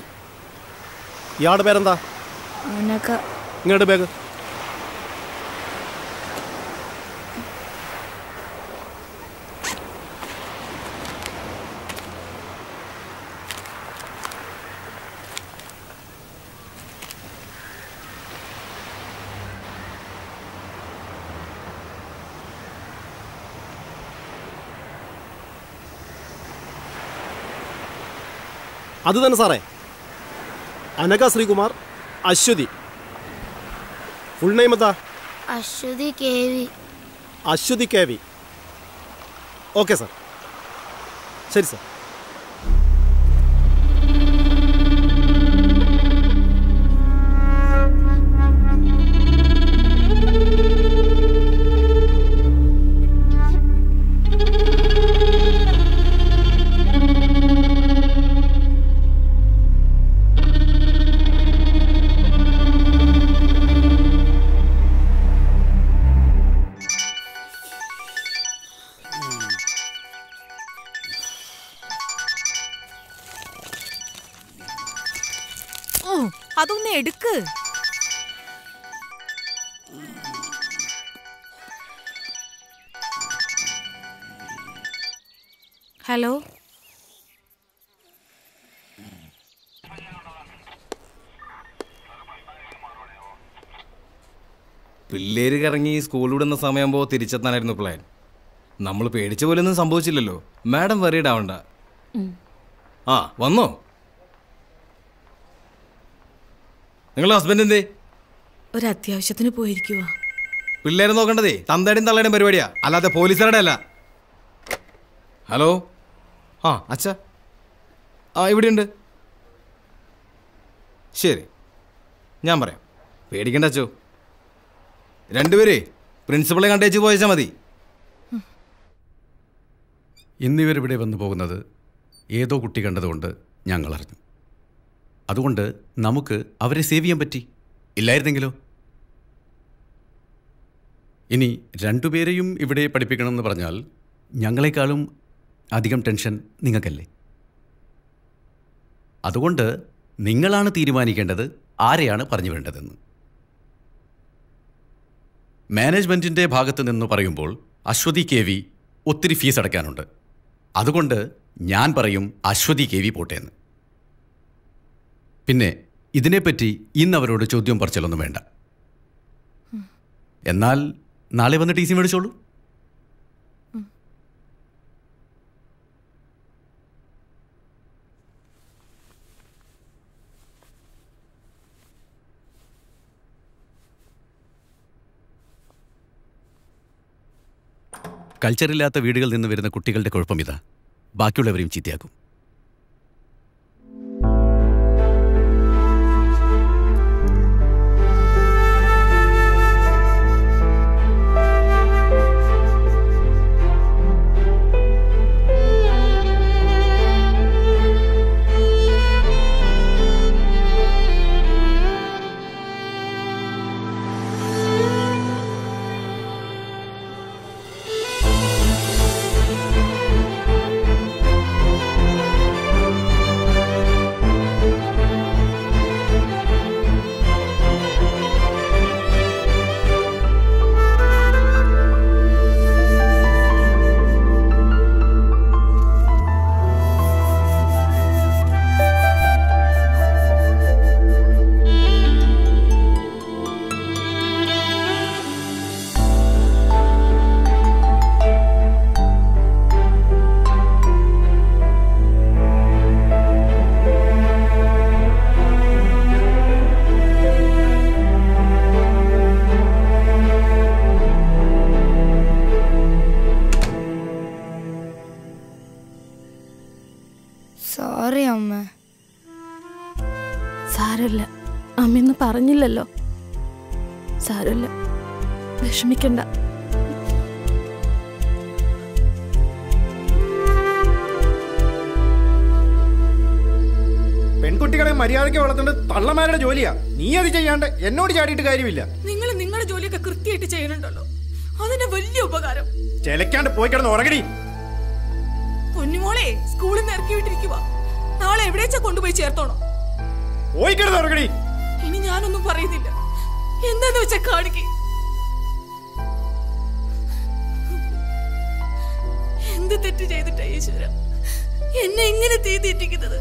ഇയാളുടെ പേരെന്താ? ഇങ്ങോട്ട് ബാഗ്. അത് തന്നെ സാറേ, അനഘ ശ്രീകുമാർ, അശ്വതി. ഫുൾ നെയിം എന്താ? Aswathi K V. Aswathi K V. Okay sir, ശരി സാർ. അതൊന്ന് എടുക്ക്. ഹലോ, പിള്ളേര് കറങ്ങി സ്കൂൾ വിടുന്ന സമയമാകുമ്പോൾ തിരിച്ചെത്താനായിരുന്നു പ്ലാൻ. നമ്മൾ പേടിച്ച പോലൊന്നും സംഭവിച്ചില്ലല്ലോ. മാഡം വറീഡ് ആവണ്ട. ആ വന്നോ? നിങ്ങളുടെ ഹസ്ബൻഡ് എന്തേ? ഒരു അത്യാവശ്യത്തിന് പോയിരിക്കുക. പിള്ളേരെ നോക്കേണ്ടതേ തന്തയുടെയും തള്ളയുടെയും പരിപാടിയാ, അല്ലാതെ പോലീസുകാരുടെ അല്ല. ഹലോ, ആ അച്ഛാ, ആ ഇവിടെയുണ്ട്. ശരി, ഞാൻ പറയാം, പേടിക്കണ്ട അച്ചോ. രണ്ടുപേരേ പ്രിൻസിപ്പളെ കണ്ടേച്ച് പോയച്ചാൽ മതി. ഇന്നിവരിവിടെ വന്നു പോകുന്നത് ഏതോ കുട്ടി കണ്ടതുകൊണ്ട് ഞങ്ങൾ അറിഞ്ഞു. അതുകൊണ്ട് നമുക്ക് അവരെ സേവ് ചെയ്യാൻ പറ്റി. ഇല്ലായിരുന്നെങ്കിലോ? ഇനി രണ്ടുപേരെയും ഇവിടെ പഠിപ്പിക്കണമെന്ന് പറഞ്ഞാൽ ഞങ്ങളെക്കാളും അധികം ടെൻഷൻ നിങ്ങൾക്കല്ലേ? അതുകൊണ്ട് നിങ്ങളാണ് തീരുമാനിക്കേണ്ടത് ആരെയാണ് പറഞ്ഞു വേണ്ടതെന്ന്. മാനേജ്മെൻറ്റിൻ്റെ ഭാഗത്ത് നിന്ന് പറയുമ്പോൾ അശ്വതി കെ വി ഒത്തിരി ഫീസ് അടയ്ക്കാനുണ്ട്. അതുകൊണ്ട് ഞാൻ പറയും അശ്വതി കെ വി പോട്ടേന്ന്. പിന്നെ ഇതിനെപ്പറ്റി ഇന്നവരോട് ചോദ്യം പറച്ചിലൊന്നും വേണ്ട. എന്നാൽ നാളെ വന്ന് ടി സി മേടിച്ചോളൂ. കൾച്ചറില്ലാത്ത വീടുകളിൽ നിന്ന് വരുന്ന കുട്ടികളുടെ കുഴപ്പം ഇതാ, ബാക്കിയുള്ളവരെയും ചീത്തയാക്കും. അമ്മയൊന്ന് പറഞ്ഞില്ലല്ലോ. സാരമില്ല, വിഷമിക്കണ്ട. പെൺകുട്ടികളെ മര്യാദയ്ക്ക് വളർത്തേണ്ടത് തള്ളമാരുടെ ജോലിയാ. നീ അത് ചെയ്യാണ്ട് എന്നോട് ചാടിയിട്ട് കാര്യമില്ല. നിങ്ങൾ നിങ്ങളുടെ ജോലിയൊക്കെ കൃത്യമായിട്ട് ചെയ്യണുണ്ടല്ലോ, അതിന്റെ വലിയ ഉപകാരം. ചെലക്കാണ്ട് പോയി കിടന്ന് ഉറങ്ങടി. പൊന്നുമോളെ സ്കൂളിൽ നിന്ന് ഇറക്കി വിട്ടിരിക്കുക. നാളെ എവിടേച്ചാ കൊണ്ടുപോയി ചേർത്തോണം. പോയി കിടന്ന് ഉറങ്ങടി. ഇനി ഞാനൊന്നും പറയുന്നില്ല, എന്താന്ന് വെച്ചാ കാണിക്ക്. എന്ത് തെറ്റ് ചെയ്തിട്ടാ ഈശ്വര എന്നെ എങ്ങനെ തീറ്റിക്കുന്നത്?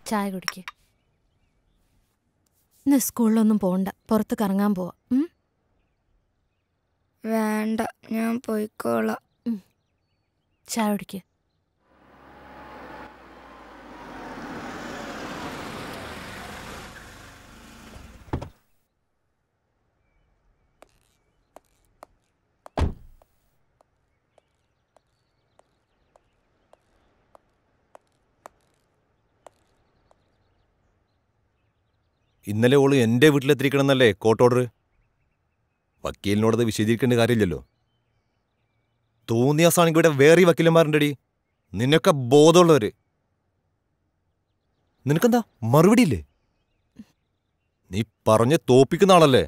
ചായ കുടിക്ക്. ഇന്ന് സ്കൂളിലൊന്നും പോണ്ട, പുറത്ത് കറങ്ങാൻ പോവാ. വേണ്ട, ഞാൻ പോയിക്കോളാം. ചായ കുടിക്ക്. ഇന്നലെ ഓള് എൻ്റെ വീട്ടിലെത്തിരിക്കണമെന്നല്ലേ കോർട്ട് ഓർഡർ? വക്കീലിനോടത് വിശദീകരിക്കേണ്ട കാര്യമില്ലല്ലോ. തോന്നിയ സാണെങ്കിൽ ഇവിടെ വേറെ വക്കീലന്മാരുണ്ടടി, നിന്നൊക്കെ ബോധമുള്ളവര്. നിനക്കെന്താ മറുപടിയില്ലേ? നീ പറഞ്ഞ് തോപ്പിക്കുന്ന ആളല്ലേ?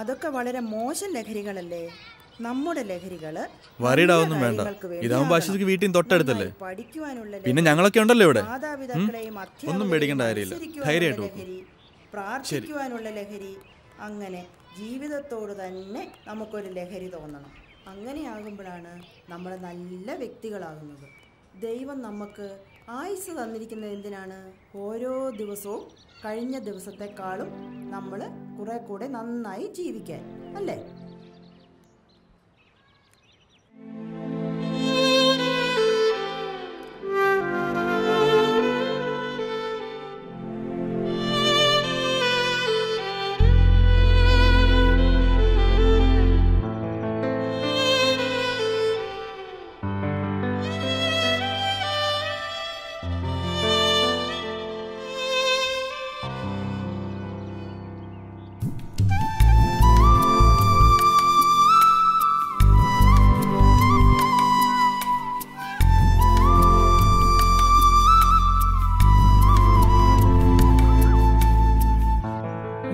അതൊക്കെ വളരെ മോശം ലഹരികളല്ലേ? നമ്മുടെ ലഹരികള് വരീടാവൊന്നും വേണ്ട. ഇതാവുമ്പോ അശ്വതിക്ക് വീട്ടിൽ തൊട്ടടുത്തല്ലേ. പിന്നെ ഞങ്ങളൊക്കെ ഉണ്ടല്ലോ ഇവിടെ. ഒന്നും പേടിക്കേണ്ട കാര്യമില്ല, ധൈര്യമായിട്ട് പോകും. പ്രാർത്ഥിക്കുവാനുള്ള ലഹരി, അങ്ങനെ ജീവിതത്തോട് തന്നെ നമുക്കൊരു ലഹരി തോന്നണം. അങ്ങനെയാകുമ്പോഴാണ് നമ്മൾ നല്ല വ്യക്തികളാകുന്നത്. ദൈവം നമുക്ക് ആയുസ് തന്നിരിക്കുന്നത് എന്തിനാണ്? ഓരോ ദിവസവും കഴിഞ്ഞ ദിവസത്തെക്കാളും നമ്മൾ കുറെ കൂടെ നന്നായി ജീവിക്കാൻ, അല്ലേ?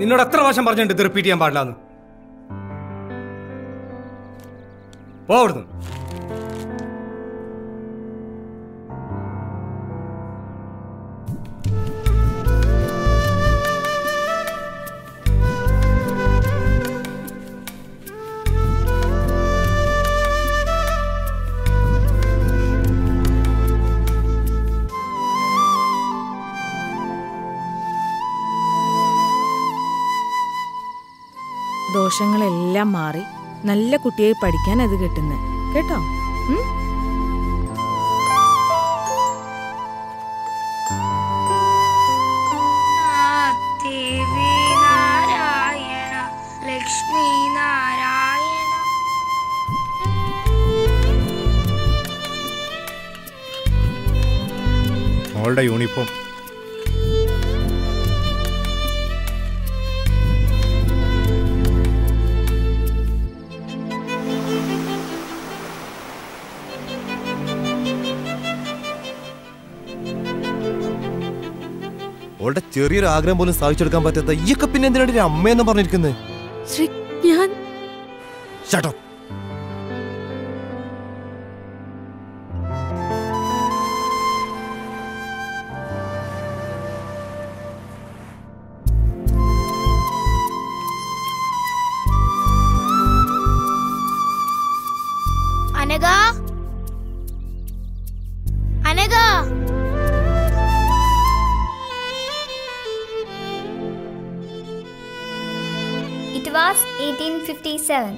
നിന്നോട് എത്ര പ്രാവശ്യം പറഞ്ഞിട്ടുണ്ട് ഇത് റിപ്പീറ്റ് ചെയ്യാൻ പാടില്ലാന്ന്? പോ അവിടുന്ന്. ദോഷങ്ങളെല്ലാം മാറി നല്ല കുട്ടിയായി പഠിക്കാൻ അത് കിട്ടുന്നത് കേട്ടോ. ദേവി നാരായണ ലക്ഷ്മി നാരായണ മോളുടെ യൂണിഫോം. അവളുടെ ചെറിയൊരു ആഗ്രഹം പോലും സാധിച്ചെടുക്കാൻ പറ്റാത്ത ഈയൊക്കെ പിന്നെ എന്തിനാണ് ഒരു അമ്മയെന്ന് പറഞ്ഞിരിക്കുന്നത്? ഞാൻ Shut up. Anagha, Anagha, It was 1857.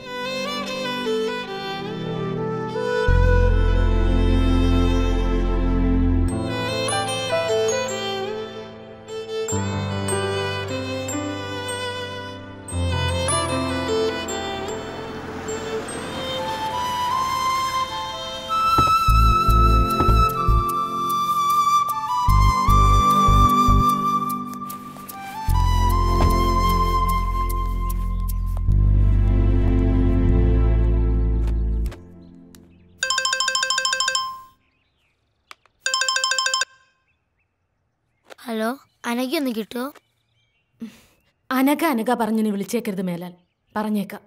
Hello, Anagha ഒന്ന് കിട്ടോ? അനഘ അനഘ പറഞ്ഞു നീ വിളിച്ചേക്കരുത് മേലാൽ, പറഞ്ഞേക്കാം.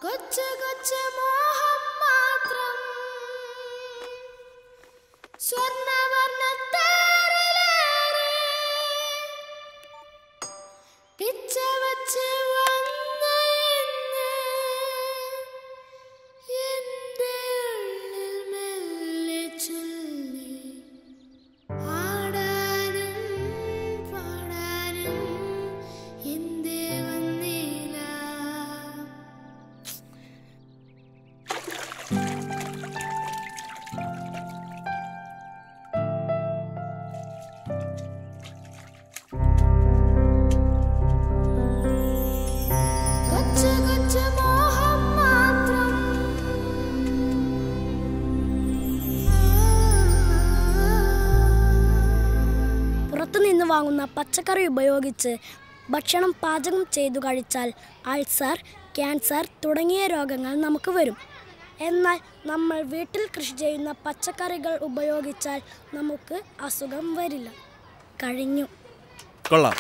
കൊച്ചു കൊച്ചു മോഹം മാത്രം സ്വർണ്ണവർണ്ണത്തേരിലേറെ പിച്ച വച്ച് വന്ന ഇന്ന് എന്റെ ഉള്ളിൽ മെല്ലെ ചൊല്ലി ആടാനും പാടാനും എന്തേ വന്നില്ല. കൊച്ചു കൊച്ചു മോഹം മാത്രം പുറത്തുനിന്ന് വാങ്ങുന്ന പച്ചക്കറി ഉപയോഗിച്ച് ഭക്ഷണം പാചകം ചെയ്തു കഴിച്ചാൽ അൾസർ, ക്യാൻസർ തുടങ്ങിയ രോഗങ്ങൾ നമുക്ക് വരും. എന്നാൽ നമ്മൾ വീട്ടിൽ കൃഷി ചെയ്യുന്ന പച്ചക്കറികൾ ഉപയോഗിച്ചാൽ നമുക്ക് അസുഖം വരില്ല. കഴിഞ്ഞു. കൊള്ളാം.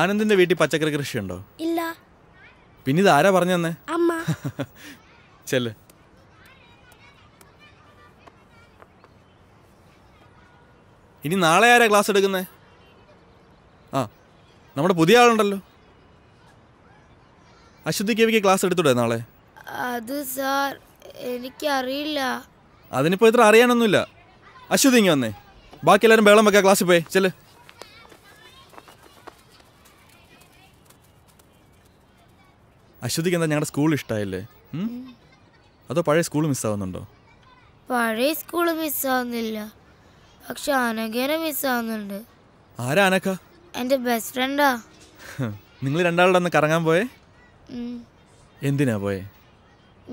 ആനന്ദിന്റെ വീട്ടിൽ പച്ചക്കറി കൃഷിയുണ്ടോ? ഇല്ല. പിന്നെ ഇത് ആരാ പറഞ്ഞു തന്നെ? അമ്മ. ചെല്ല്. ഇനി നാളെ ആരാ ക്ലാസ് എടുക്കുന്നേ? ആ, നമ്മുടെ പുതിയ ആളുണ്ടല്ലോ. അശ്വതി കവിക്ക് ക്ലാസ് എടുത്തൂടെ നാളെ? അത് സാർ എനിക്കറിയില്ല. അതിനിപ്പോൾ ഇത്ര അറിയാനൊന്നുമില്ല. അശ്വതി ഇങ്ങ് വന്നേ. ബാക്കി എല്ലാവരും ബേളം വെക്കാം, ക്ലാസ്സിൽ പോയി ചെല്ല്. അശ്വതിക്ക് എന്താ ഞങ്ങളുടെ സ്കൂൾ ഇഷ്ടമായില്ലേ? അതോ പഴയ സ്കൂൾ മിസ്സാവുന്നുണ്ടോ? പഴയ സ്കൂള് മിസ്സാവുന്നില്ല, പക്ഷെ അനഘേനെ മിസ്സാവുന്നുണ്ട്. ആരാ അനക്ക? എൻ്റെ ബെസ്റ്റ് ഫ്രണ്ടാ. നിങ്ങൾ രണ്ടാളുടെ ഒന്ന് കറങ്ങാൻ പോയേ? എന്തിനാ പോയേ?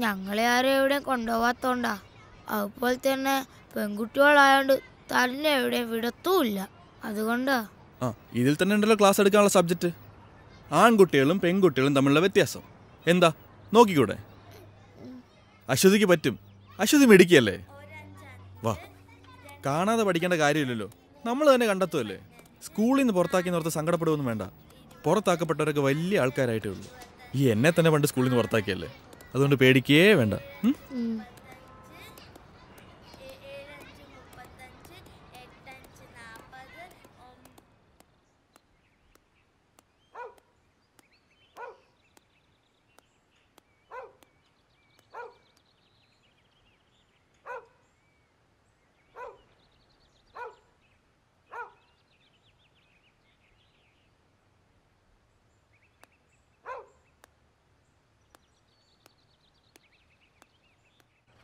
ഞങ്ങളെ ആരും എവിടെയും കൊണ്ടുപോകാത്തോണ്ടാ. അതുപോലെ തന്നെ പെൺകുട്ടികളായോണ്ട് തന്നെ എവിടെയും വിടത്തുമില്ല, അതുകൊണ്ടാ. ആ, ഇതിൽ തന്നെ ഉണ്ടല്ലോ ക്ലാസ് എടുക്കാനുള്ള സബ്ജക്റ്റ്. ആൺകുട്ടികളും പെൺകുട്ടികളും തമ്മിലുള്ള വ്യത്യാസം എന്താ നോക്കിക്കൂടെ? അശ്വതിക്ക് പറ്റും. അശ്വതി മിടുക്കിയല്ലേ? വാ, കാണാതെ പഠിക്കേണ്ട കാര്യമില്ലല്ലോ, നമ്മൾ തന്നെ കണ്ടെത്തുമല്ലേ. സ്കൂളിൽ നിന്ന് പുറത്താക്കിയെന്നോർത്ത് സങ്കടപ്പെടുകയൊന്നും വേണ്ട. പുറത്താക്കപ്പെട്ടവരൊക്കെ വലിയ ആൾക്കാരായിട്ടേ ഉള്ളൂ. ഈ എന്നെ തന്നെ പണ്ട് സ്കൂളിൽ നിന്ന് പുറത്താക്കിയല്ലേ, അതുകൊണ്ട് പേടിക്കേ വേണ്ട.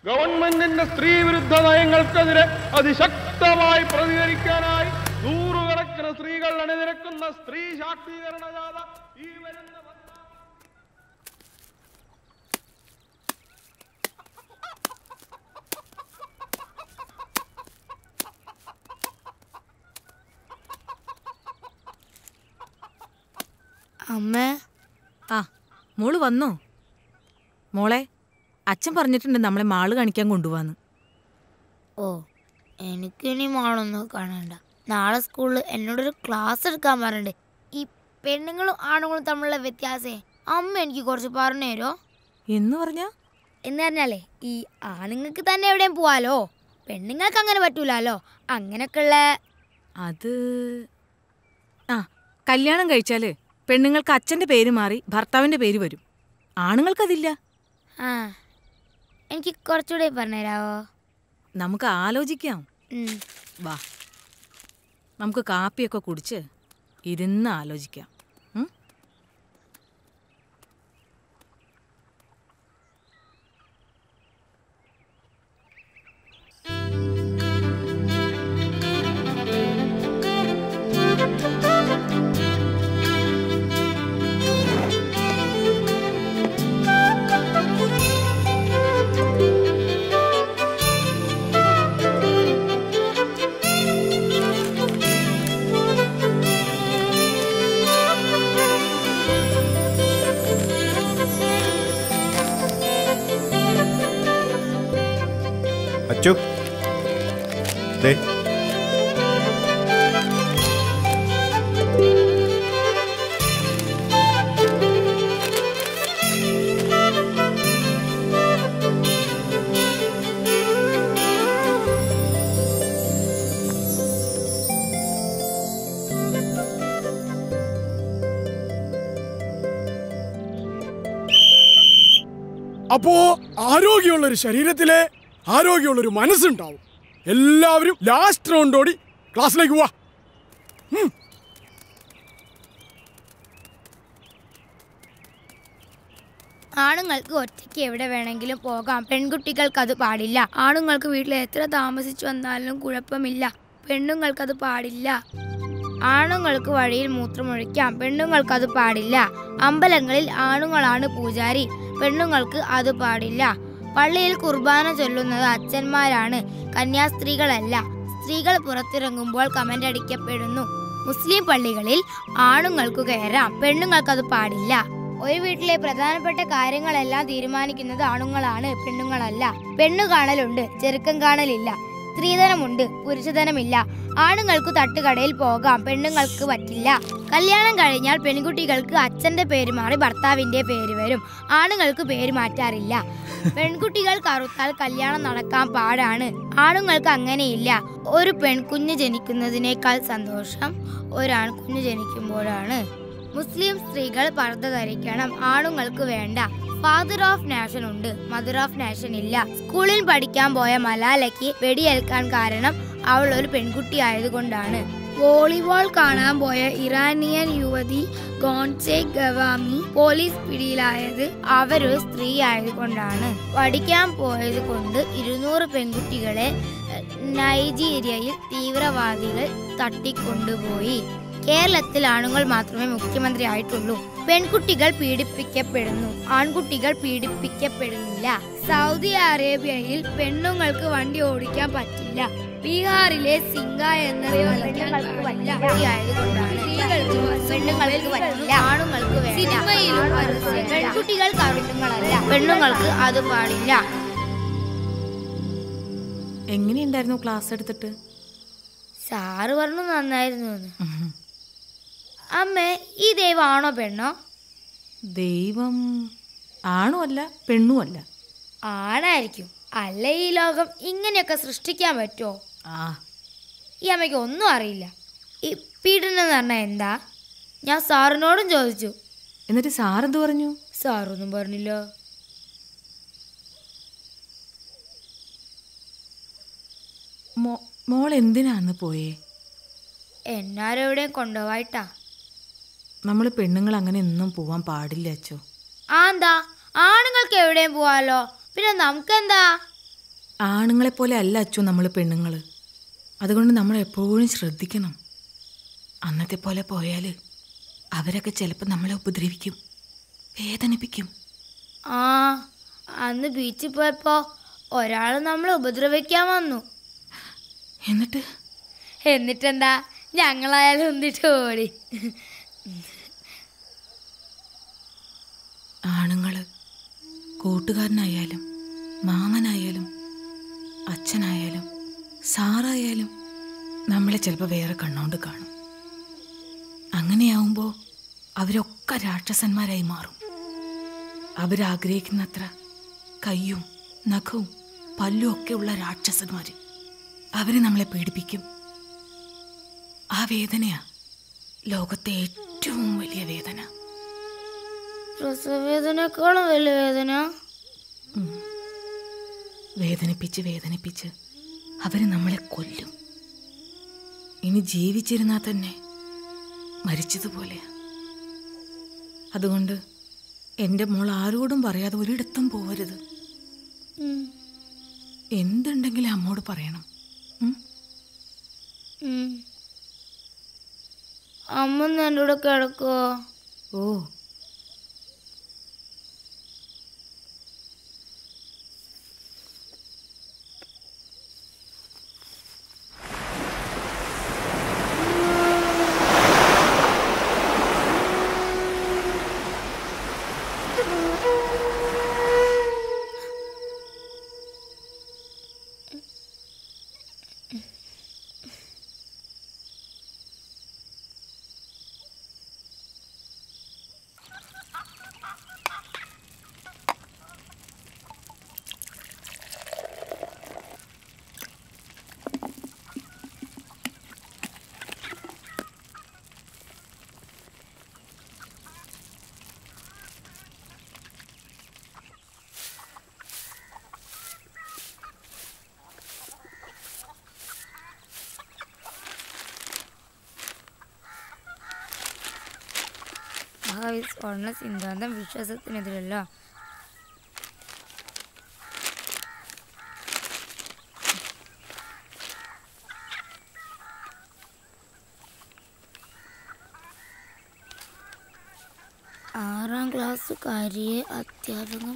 ഗവൺമെന്റിന്റെ സ്ത്രീവിരുദ്ധ നയങ്ങൾക്കെതിരെ അതിശക്തമായി പ്രതികരിക്കാനായി നൂറുകണക്കിന് സ്ത്രീകൾ അണിനിരക്കുന്ന സ്ത്രീ ശാക്തീകരണ ജാഥ ഈ വരുന്ന അമ്മേ. ആ മോള് വന്നോ? മോളെ, അച്ഛൻ പറഞ്ഞിട്ടുണ്ട് നമ്മളെ മാള് കാണിക്കാൻ കൊണ്ടുപോവാന്ന്. ഓ, എനിക്കിനി മാളൊന്നും കാണണ്ട. നാളെ സ്കൂളിൽ എന്നോടൊരു ക്ലാസ് എടുക്കാൻ പറഞ്ഞിട്ടുണ്ട്. ഈ പെണ്ണുങ്ങളും ആണുങ്ങളും തമ്മിലുള്ള വ്യത്യാസേ അമ്മ എനിക്ക് കുറച്ച് പറഞ്ഞു തരോ? എന്ന് പറഞ്ഞാ? എന്ന് പറഞ്ഞാലേ, ഈ ആണുങ്ങൾക്ക് തന്നെ എവിടെയും പോവാലോ, പെണ്ണുങ്ങൾക്ക് അങ്ങനെ പറ്റൂലോ. അങ്ങനെയൊക്കെയുള്ള അത് ആ കല്യാണം കഴിച്ചാല് പെണ്ണുങ്ങൾക്ക് അച്ഛൻ്റെ പേര് മാറി ഭർത്താവിൻ്റെ പേര് വരും. ആണുങ്ങൾക്കതില്ല. ആ, എനിക്ക് കുറച്ചുകൂടെ പറഞ്ഞുതരാവോ? നമുക്ക് ആലോചിക്കാം. വാ, നമുക്ക് കാപ്പിയൊക്കെ കുടിച്ച് ഇരുന്ന് ആലോചിക്കാം. അച്ചു, ദേ അപ്പോ ആരോഗ്യമുള്ളൊരു ശരീരത്തിലെ ആരോഗ്യമുള്ളൊരു മനസ്സുണ്ടാവും. എല്ലാവരും ലാസ്റ്റ് റൗണ്ട് ഓടി ക്ലാസ്സിലേക്ക് പോവാ. ആണുങ്ങൾക്ക് ഒറ്റയ്ക്ക് എവിടെ വേണമെങ്കിലും പോകാം, പെൺകുട്ടികൾക്ക് അത് പാടില്ല. ആണുങ്ങൾക്ക് വീട്ടിൽ എത്ര താമസിച്ചു വന്നാലും കുഴപ്പമില്ല, പെണ്ണുങ്ങൾക്കത് പാടില്ല. ആണുങ്ങൾക്ക് വഴിയിൽ മൂത്രമൊഴിക്കാം, പെണ്ണുങ്ങൾക്കത് പാടില്ല. അമ്പലങ്ങളിൽ ആണുങ്ങളാണ് പൂജാരി, പെണ്ണുങ്ങൾക്ക് അത് പാടില്ല. പള്ളിയിൽ കുർബാന ചൊല്ലുന്നത് അച്ഛന്മാരാണ്, കന്യാസ്ത്രീകളല്ല. സ്ത്രീകൾ പുറത്തിറങ്ങുമ്പോൾ കമന്റ് അടിക്കപ്പെടുന്നു. മുസ്ലിം പള്ളികളിൽ ആണുങ്ങൾക്ക് കയറാം, പെണ്ണുങ്ങൾക്കത് പാടില്ല. ഒരു വീട്ടിലെ പ്രധാനപ്പെട്ട കാര്യങ്ങളെല്ലാം തീരുമാനിക്കുന്നത് ആണുങ്ങളാണ്, പെണ്ണുങ്ങളല്ല. പെണ്ണു കാണലുണ്ട്, ചെറുക്കം കാണലില്ല. സ്ത്രീധനമുണ്ട്, പുരുഷധനമില്ല. ആണുങ്ങൾക്ക് തട്ടുകടയിൽ പോകാം, പെണ്ണുങ്ങൾക്ക് പറ്റില്ല. കല്യാണം കഴിഞ്ഞാൽ പെൺകുട്ടികൾക്ക് അച്ഛന്റെ പേര് മാറി ഭർത്താവിന്റെ പേര് വരും, ആണുങ്ങൾക്ക് പേര് മാറ്റാറില്ല. പെൺകുട്ടികൾ കറുത്താൽ കല്യാണം നടക്കാൻ പാടാണ്, ആണുങ്ങൾക്ക് അങ്ങനെയില്ല. ഒരു പെൺകുഞ്ഞ് ജനിക്കുന്നതിനേക്കാൾ സന്തോഷം ഒരാൺകുഞ്ഞ് ജനിക്കുമ്പോഴാണ്. മുസ്ലിം സ്ത്രീകൾ പർദ്ദ ധരിക്കണം, ആണുങ്ങൾക്ക് വേണ്ട. ഫാദർ ഓഫ് നാഷൻ ഉണ്ട്, മദർ ഓഫ് നാഷൻ ഇല്ല. സ്കൂളിൽ പഠിക്കാൻ പോയ മലാലയ്ക്ക് വെടിയേൽക്കാൻ കാരണം അവൾ ഒരു പെൺകുട്ടി ആയതുകൊണ്ടാണ്. വോളിബോൾ കാണാൻ പോയ ഇറാനിയൻ യുവതി ഗോൺസെ ഗവാമി പോലീസ് പിടിയിലായത് അവരൊരു സ്ത്രീ ആയതുകൊണ്ടാണ്. പഠിക്കാൻ പോയത് കൊണ്ട് 200 പെൺകുട്ടികളെ നൈജീരിയയിൽ തീവ്രവാദികൾ തട്ടിക്കൊണ്ടുപോയി. കേരളത്തിൽ ആണുങ്ങൾ മാത്രമേ മുഖ്യമന്ത്രി ആയിട്ടുള്ളൂ. പെൺകുട്ടികൾ പീഡിപ്പിക്കപ്പെടുന്നു, ആൺകുട്ടികൾ പീഡിപ്പിക്കപ്പെടുന്നില്ല. സൗദി അറേബ്യയിൽ പെണ്ണുങ്ങൾക്ക് വണ്ടി ഓടിക്കാൻ പറ്റില്ല. ബീഹാറിലെ സിംഗ എന്ന പെണ്ണുങ്ങൾക്ക് പറ്റില്ല, ആണുങ്ങൾക്ക് സിനിമയിലും പെൺകുട്ടികൾ കറുത്തുങ്ങളല്ല, പെണ്ണുങ്ങൾക്ക് അത് പാടില്ല. എങ്ങനെയുണ്ടായിരുന്നു ക്ലാസ് എടുത്തിട്ട്? സാറ് പറഞ്ഞു നന്നായിരുന്നു. അമ്മേ, ഈ ദൈവം ആണോ പെണ്ണോ? ദൈവം ആണോ അല്ല പെണ്ണും അല്ല. ആണായിരിക്കും, അല്ല ഈ ലോകം ഇങ്ങനെയൊക്കെ സൃഷ്ടിക്കാൻ പറ്റുമോ? ഈ അമ്മയ്ക്ക് ഒന്നും അറിയില്ല. ഈ പീഡനം എന്ന് പറഞ്ഞാൽ എന്താ? ഞാൻ സാറിനോടും ചോദിച്ചു. എന്നിട്ട് സാറെന്ത് പറഞ്ഞു? സാറൊന്നും പറഞ്ഞില്ല. മോൾ എന്തിനാന്ന് പോയേ? എന്നാരെവിടെയും കൊണ്ടുപോയിട്ടാ. നമ്മൾ പെണ്ണുങ്ങൾ അങ്ങനെ ഒന്നും പോവാൻ പാടില്ല അച്ചോ. എന്താ, ആണുങ്ങൾക്ക് എവിടെയും പോവാലോ, പിന്നെ നമുക്കെന്താ? ആണുങ്ങളെ പോലെ അല്ല അച്ചു നമ്മൾ പെണ്ണുങ്ങൾ. അതുകൊണ്ട് നമ്മൾ എപ്പോഴും ശ്രദ്ധിക്കണം. അന്നത്തെ പോലെ പോയാൽ അവരൊക്കെ ചിലപ്പോൾ നമ്മളെ ഉപദ്രവിക്കും, വേദനിപ്പിക്കും. അന്ന് ബീച്ചിൽ പോയപ്പോ ഒരാൾ നമ്മളെ ഉപദ്രവിക്കാൻ വന്നു. എന്നിട്ടെന്താ, ഞങ്ങളായാലും ഒന്നിട്ട് ഓടി. കൂട്ടുകാരനായാലും മാമനായാലും അച്ഛനായാലും സാറായാലും നമ്മളെ ചിലപ്പോൾ വേറെ കണ്ണുകൊണ്ട് കാണും. അങ്ങനെയാവുമ്പോൾ അവരൊക്കെ രാക്ഷസന്മാരായി മാറും. അവരാഗ്രഹിക്കുന്നത്ര കയ്യും നഖവും പല്ലും ഒക്കെ ഉള്ള രാക്ഷസന്മാർ അവരെ നമ്മളെ പീഡിപ്പിക്കും. ആ വേദനയാ ലോകത്തെ ഏറ്റവും വലിയ വേദന. പ്രസവവേദനേക്കാളും വലിയ വേദന. വേദനിപ്പിച്ച് വേദനിപ്പിച്ച് അവര് നമ്മളെ കൊല്ലും. ഇനി ജീവിച്ചിരുന്നാൽ തന്നെ മരിച്ചതുപോലെയാ. അതുകൊണ്ട് എൻ്റെ മോൾ ആരോടും പറയാതെ ഒരിടത്തും പോവരുത്. എന്തുണ്ടെങ്കിലും അമ്മോട് പറയണം. അമ്മ എൻ്റെ കൂടെ കിടക്കുവോ? ഓ, സ്വർണ്ണ സിദ്ധാന്തം വിശ്വാസത്തിനെതിരല്ല. ആറാം ക്ലാസ്സുകാരിയെ അധ്യാപകൻ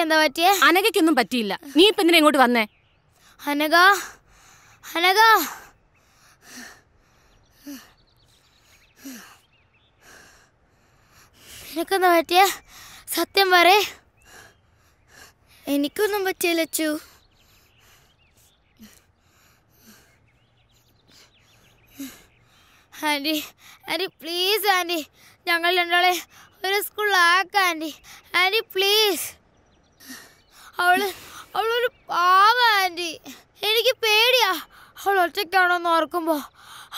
എന്താ പറ്റിയേ? അനഘയ്ക്കൊന്നും പറ്റിയില്ല. നീ ഇപ്പൊ എന്തിനാ ഇങ്ങോട്ട് വന്നേ? അനഘ, അനഘ, നിനക്കെന്താ പറ്റിയേ? സത്യം പറയേ. എനിക്കൊന്നും പറ്റിയില്ല Achu. Aunty, aunty please aunty, ഞങ്ങൾ രണ്ടാളെ ഒരു സ്കൂളിലാക്കാം ആൻറ്റി. Aunty please. അവളൊരു പാവ ആൻറ്റി. എനിക്ക് പേടിയാ. അവൾ ഒറ്റയ്ക്കാണോന്ന് ഓർക്കുമ്പോൾ.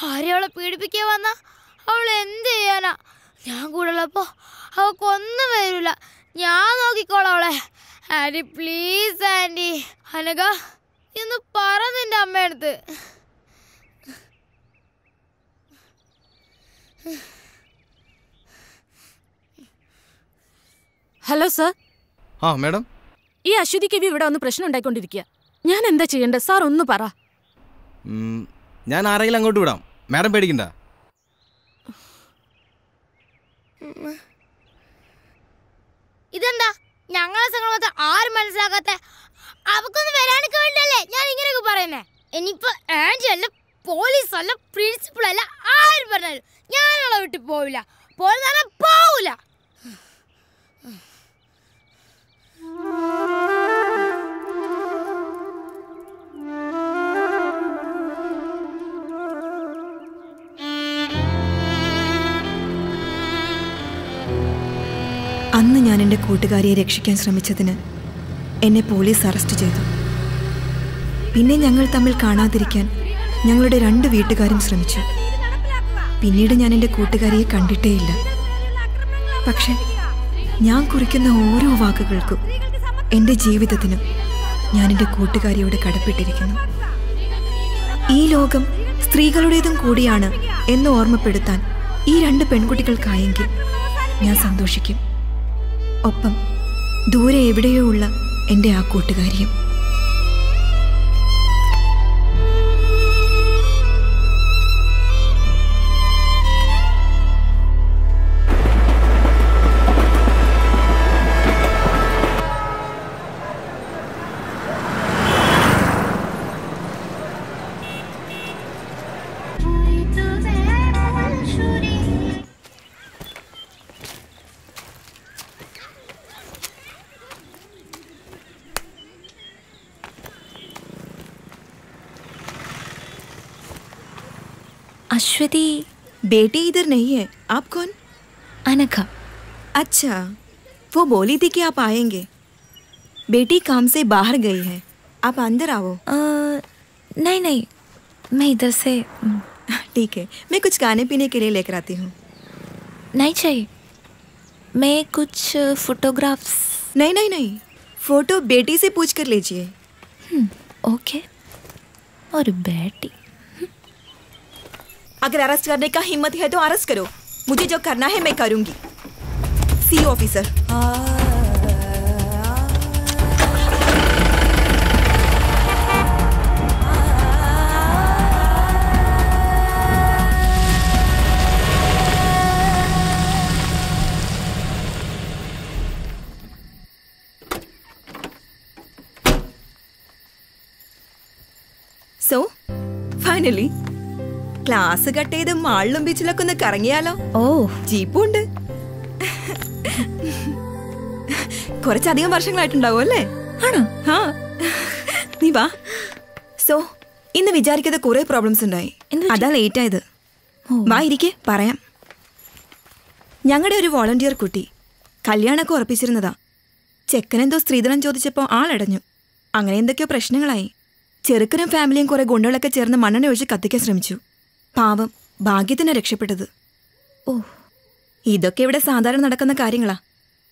ആരെയും അവളെ പീഡിപ്പിക്കാൻ വന്നാ അവൾ എന്ത് ചെയ്യാനാ? ഞാൻ കൂടെ ഉള്ളപ്പോൾ അവൾക്കൊന്നും വരില്ല. ഞാൻ നോക്കിക്കോളാം അവളെ. Anti please anti. അനഘ ഇന്ന് പറ നിന്റെ അമ്മയടുത്ത്. Hello sir. ആ മാഡം, ഈ അശ്വതി കവി ഇവിടെ വന്ന് പ്രശ്നം ഉണ്ടായിക്കൊണ്ടിരിക്കുക. ഞാൻ എന്താ ചെയ്യേണ്ടത് സാർ? ഒന്ന് പറ. ഞാൻ ആരെങ്കിലും അങ്ങോട്ട് വിടാം, മാഡം പേടിക്കണ്ട. ഇതെന്താ ഞങ്ങളെ സംഘടന ആരും മനസ്സിലാക്കാത്ത? അവക്കൊന്നും വരാനൊക്കെ വേണ്ടല്ലേ ഞാൻ ഇങ്ങനെയൊക്കെ പറയുന്നേ. ഇനിയിപ്പോ ആൻറ്റി അല്ല, പോലീസ് അല്ല, പ്രിൻസിപ്പൾ അല്ല, ആരും പറഞ്ഞാലും ഞാനവളെ വിട്ട് പോവില്ല. പോവില്ല. അന്ന് ഞാൻ എൻ്റെ കൂട്ടുകാരിയെ രക്ഷിക്കാൻ ശ്രമിച്ചതിന് എന്നെ പോലീസ് അറസ്റ്റ് ചെയ്തു. പിന്നെ ഞങ്ങൾ തമ്മിൽ കാണാതിരിക്കാൻ ഞങ്ങളുടെ 2 വീട്ടുകാരും ശ്രമിച്ചു. പിന്നീട് ഞാൻ എൻ്റെ കൂട്ടുകാരിയെ കണ്ടിട്ടേയില്ല. പക്ഷെ ഞാൻ കുറിക്കുന്ന ഓരോ വാക്കുകൾക്കും എൻ്റെ ജീവിതത്തിനും ഞാൻ എൻ്റെ കൂട്ടുകാരിയോട് കടപ്പെട്ടിരിക്കുന്നു. ഈ ലോകം സ്ത്രീകളുടേതും കൂടിയാണ് എന്ന് ഓർമ്മപ്പെടുത്താൻ ഈ 2 പെൺകുട്ടികൾക്കായെങ്കിൽ ഞാൻ സന്തോഷിക്കും. ഒപ്പം ദൂരെ എവിടെയോ ഉള്ള എൻ്റെ ആ കൂട്ടുകാരിയും. अश्वती बेटी इधर नहीं है. आप कौन? अनघा. अच्छा, वो बोली थी कि आप आएंगे. बेटी काम से बाहर गई है, आप अंदर आओ. नहीं नहीं, मैं इधर से. ठीक है, मैं कुछ खाने पीने के लिए लेकर आती हूँ. नहीं चाहिए, मैं कुछ फोटोग्राफ्स. नहीं नहीं नहीं, फोटो बेटी से पूछ कर लीजिए. ओके. और बेटी, अगर अरेस्ट करने का हिम्मत है तो अरेस्ट करो. मुझे जो करना है मैं करूंगी. सी officer. So, finally. Class cut ചെയ്ത് മാളിലും ബീച്ചിലൊക്കെ ഒന്ന് കറങ്ങിയാലോ? ഓ, ജീപ്പുണ്ട്. കുറച്ചധികം വർഷങ്ങളായിട്ടുണ്ടാവും അല്ലേ? ആണോ? ആ, നീ വാ. സോ ഇന്ന് വിചാരിക്കാതെ കുറെ പ്രോബ്ലംസ് ഉണ്ടായി. അതാ ലേറ്റ് ആയത്. വാ ഇരിക്കെ, പറയാം. ഞങ്ങളുടെ ഒരു വോളണ്ടിയർ കുട്ടി കല്യാണമൊക്കെ ഉറപ്പിച്ചിരുന്നതാ. ചെക്കനെന്തോ സ്ത്രീധനം ചോദിച്ചപ്പോൾ ആളടഞ്ഞു. അങ്ങനെ എന്തൊക്കെയോ പ്രശ്നങ്ങളായി. ചെറുക്കനും ഫാമിലിയും കുറെ ഗുണ്ടകളൊക്കെ ചേർന്ന് മണ്ണെണ്ണ ഒഴിച്ച് കത്തിക്കാൻ ശ്രമിച്ചു. പാവം, ഭാഗ്യത്തിനാ രക്ഷപ്പെട്ടത്. ഓ, ഇതൊക്കെ ഇവിടെ സാധാരണ നടക്കുന്ന കാര്യങ്ങളാ.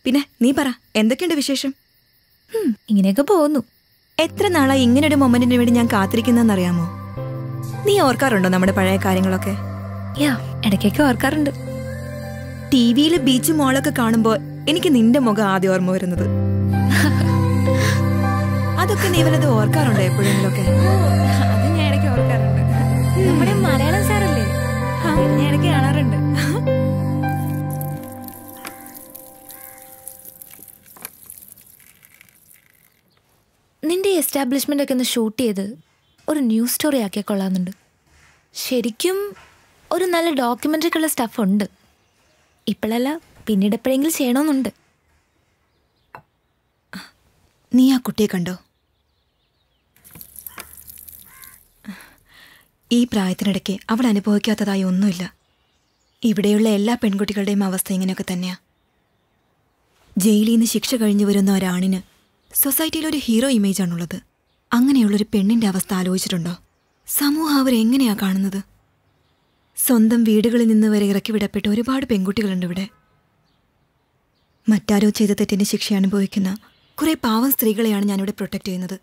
പിന്നെ നീ പറ, എന്തൊക്കെയുണ്ട് വിശേഷം? ഇങ്ങനെയൊക്കെ പോകുന്നു. എത്ര നാളായി ഇങ്ങനൊരു മൊമെന്റിന് വേണ്ടി ഞാൻ കാത്തിരിക്കുന്നറിയാമോ? നീ ഓർക്കാറുണ്ടോ നമ്മുടെ പഴയ കാര്യങ്ങളൊക്കെ? ഇടയ്ക്കൊക്കെ ഓർക്കാറുണ്ട്. ടിവിയില് ബീച്ച് മോളൊക്കെ കാണുമ്പോ എനിക്ക് നിന്റെ മുഖം ആദ്യം ഓർമ്മ വരുന്നത്. അതൊക്കെ നീ വല്ലത് ഓർക്കാറുണ്ടോ എപ്പോഴെങ്കിലൊക്കെ? അത് ഞാൻ ഇടയ്ക്ക് ഓർക്കാറുണ്ട്. നമ്മുടെ മലയാളം സാറല്ലേ, ഞാൻ ഇടയ്ക്ക് കാണാറുണ്ട്. നിന്റെ എസ്റ്റാബ്ലിഷ്മെന്റ് ഒക്കെ ഒന്ന് ഷൂട്ട് ചെയ്ത് ഒരു ന്യൂസ് സ്റ്റോറി ആക്കിയാൽ കൊള്ളാമെന്നുണ്ട്. ശരിക്കും ഒരു നല്ല ഡോക്യുമെന്ററിക്കുള്ള സ്റ്റഫ് ഉണ്ട്. ഇപ്പോഴല്ല, പിന്നീട് എപ്പോഴെങ്കിലും ചെയ്യണമെന്നുണ്ട്. നീ ആ കുട്ടിയെ കണ്ടോ? ഈ പ്രായത്തിനിടയ്ക്ക് അവൾ അനുഭവിക്കാത്തതായി ഒന്നുമില്ല. ഇവിടെയുള്ള എല്ലാ പെൺകുട്ടികളുടെയും അവസ്ഥ ഇങ്ങനെയൊക്കെ തന്നെയാ. ജയിലിൽ നിന്ന് ശിക്ഷ കഴിഞ്ഞു വരുന്ന ഒരാണിന് സൊസൈറ്റിയിൽ ഒരു ഹീറോ ഇമേജാണുള്ളത്. അങ്ങനെയുള്ളൊരു പെണ്ണിൻ്റെ അവസ്ഥ ആലോചിച്ചിട്ടുണ്ടോ? സമൂഹം അവരെങ്ങനെയാ കാണുന്നത്? സ്വന്തം വീടുകളിൽ നിന്ന് വരെ ഇറക്കി വിടപ്പെട്ട ഒരുപാട് പെൺകുട്ടികളുണ്ട് ഇവിടെ. മറ്റാരോ ചെയ്ത തെറ്റിന് ശിക്ഷ അനുഭവിക്കുന്ന കുറേ പാവം സ്ത്രീകളെയാണ് ഞാനിവിടെ പ്രൊട്ടക്റ്റ് ചെയ്യുന്നത്.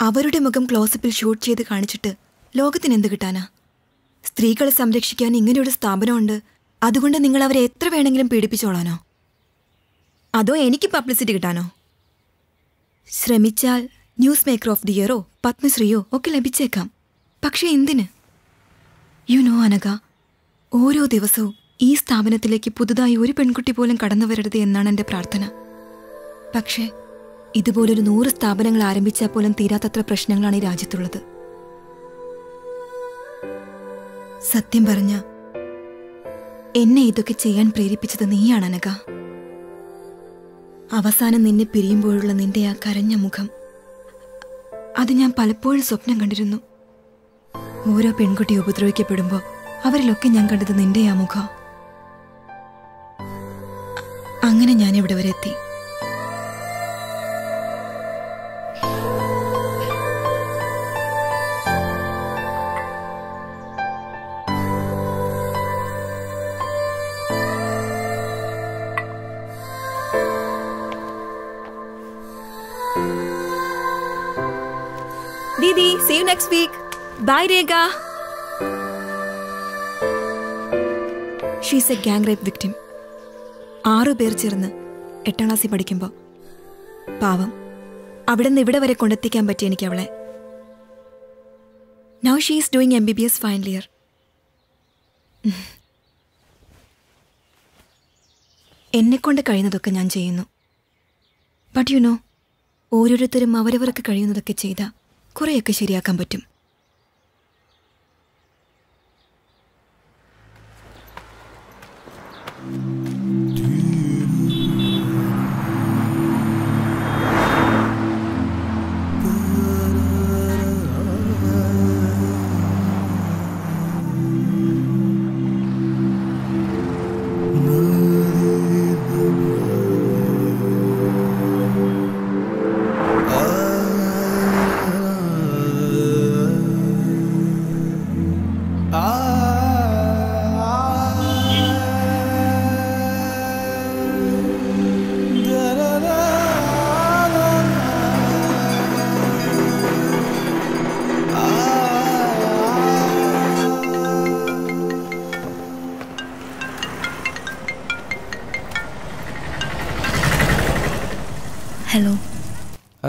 അവരുടെ മുഖം ക്ലോസപ്പിൽ ഷൂട്ട് ചെയ്ത് കാണിച്ചിട്ട് ലോകത്തിന് എന്ത് കിട്ടാനാ? സ്ത്രീകളെ സംരക്ഷിക്കാൻ ഇങ്ങനെയൊരു സ്ഥാപനമുണ്ട്, അതുകൊണ്ട് നിങ്ങൾ അവരെ എത്ര വേണമെങ്കിലും പീഡിപ്പിച്ചോളാനോ? അതോ എനിക്ക് പബ്ലിസിറ്റി കിട്ടാനോ? ശ്രമിച്ചാൽ ന്യൂസ് മേക്കർ ഓഫ് ദി ഇയറോ പത്മശ്രീയോ ഒക്കെ ലഭിച്ചേക്കാം. പക്ഷെ എന്തിന്? യു നോ അനഘ, ഓരോ ദിവസവും ഈ സ്ഥാപനത്തിലേക്ക് പുതുതായി ഒരു പെൺകുട്ടി പോലും കടന്നു വരരുത് എന്നാണ് എൻ്റെ പ്രാർത്ഥന. പക്ഷേ ഇതുപോലൊരു 100 സ്ഥാപനങ്ങൾ ആരംഭിച്ചാൽ പോലും തീരാത്തത്ര പ്രശ്നങ്ങളാണ് ഈ രാജ്യത്തുള്ളത്. സത്യം പറഞ്ഞ എന്നെ ഇതൊക്കെ ചെയ്യാൻ പ്രേരിപ്പിച്ചത് നീയാണ് അനഘ. അവസാനം നിന്നെ പിരിയുമ്പോഴുള്ള നിന്റെ ആ കരഞ്ഞ മുഖം, അത് ഞാൻ പലപ്പോഴും സ്വപ്നം കണ്ടിരുന്നു. ഓരോ പെൺകുട്ടി ഉപദ്രവിക്കപ്പെടുമ്പോൾ അവരിലൊക്കെ ഞാൻ കണ്ടത് നിന്റെ ആ മുഖം. അങ്ങനെ ഞാൻ ഇവിടെ വരെ എത്തി. Didi, see you next week. Bye, Rega. She's a gang rape victim. 6 പേർ ചേർന്ന് 8ാം ക്ലാസ്സിൽ പഠിക്കുമ്പോൾ പാവം അവിടെ നിന്ന് ഇവിടെ വരെ കൊണ്ടെത്തിക്കാൻ പറ്റി എനിക്ക് അവളെ. Now she is doing MBBS final year. എന്നെക്കൊണ്ട് കഴിയുന്നതൊക്കെ ഞാൻ ചെയ്യുന്നു. ബട്ട് യു നോ, ഓരോരുത്തരും അവരവർക്ക് കഴിയുന്നതൊക്കെ ചെയ്താൽ കുറേയൊക്കെ ശരിയാക്കാൻ പറ്റും.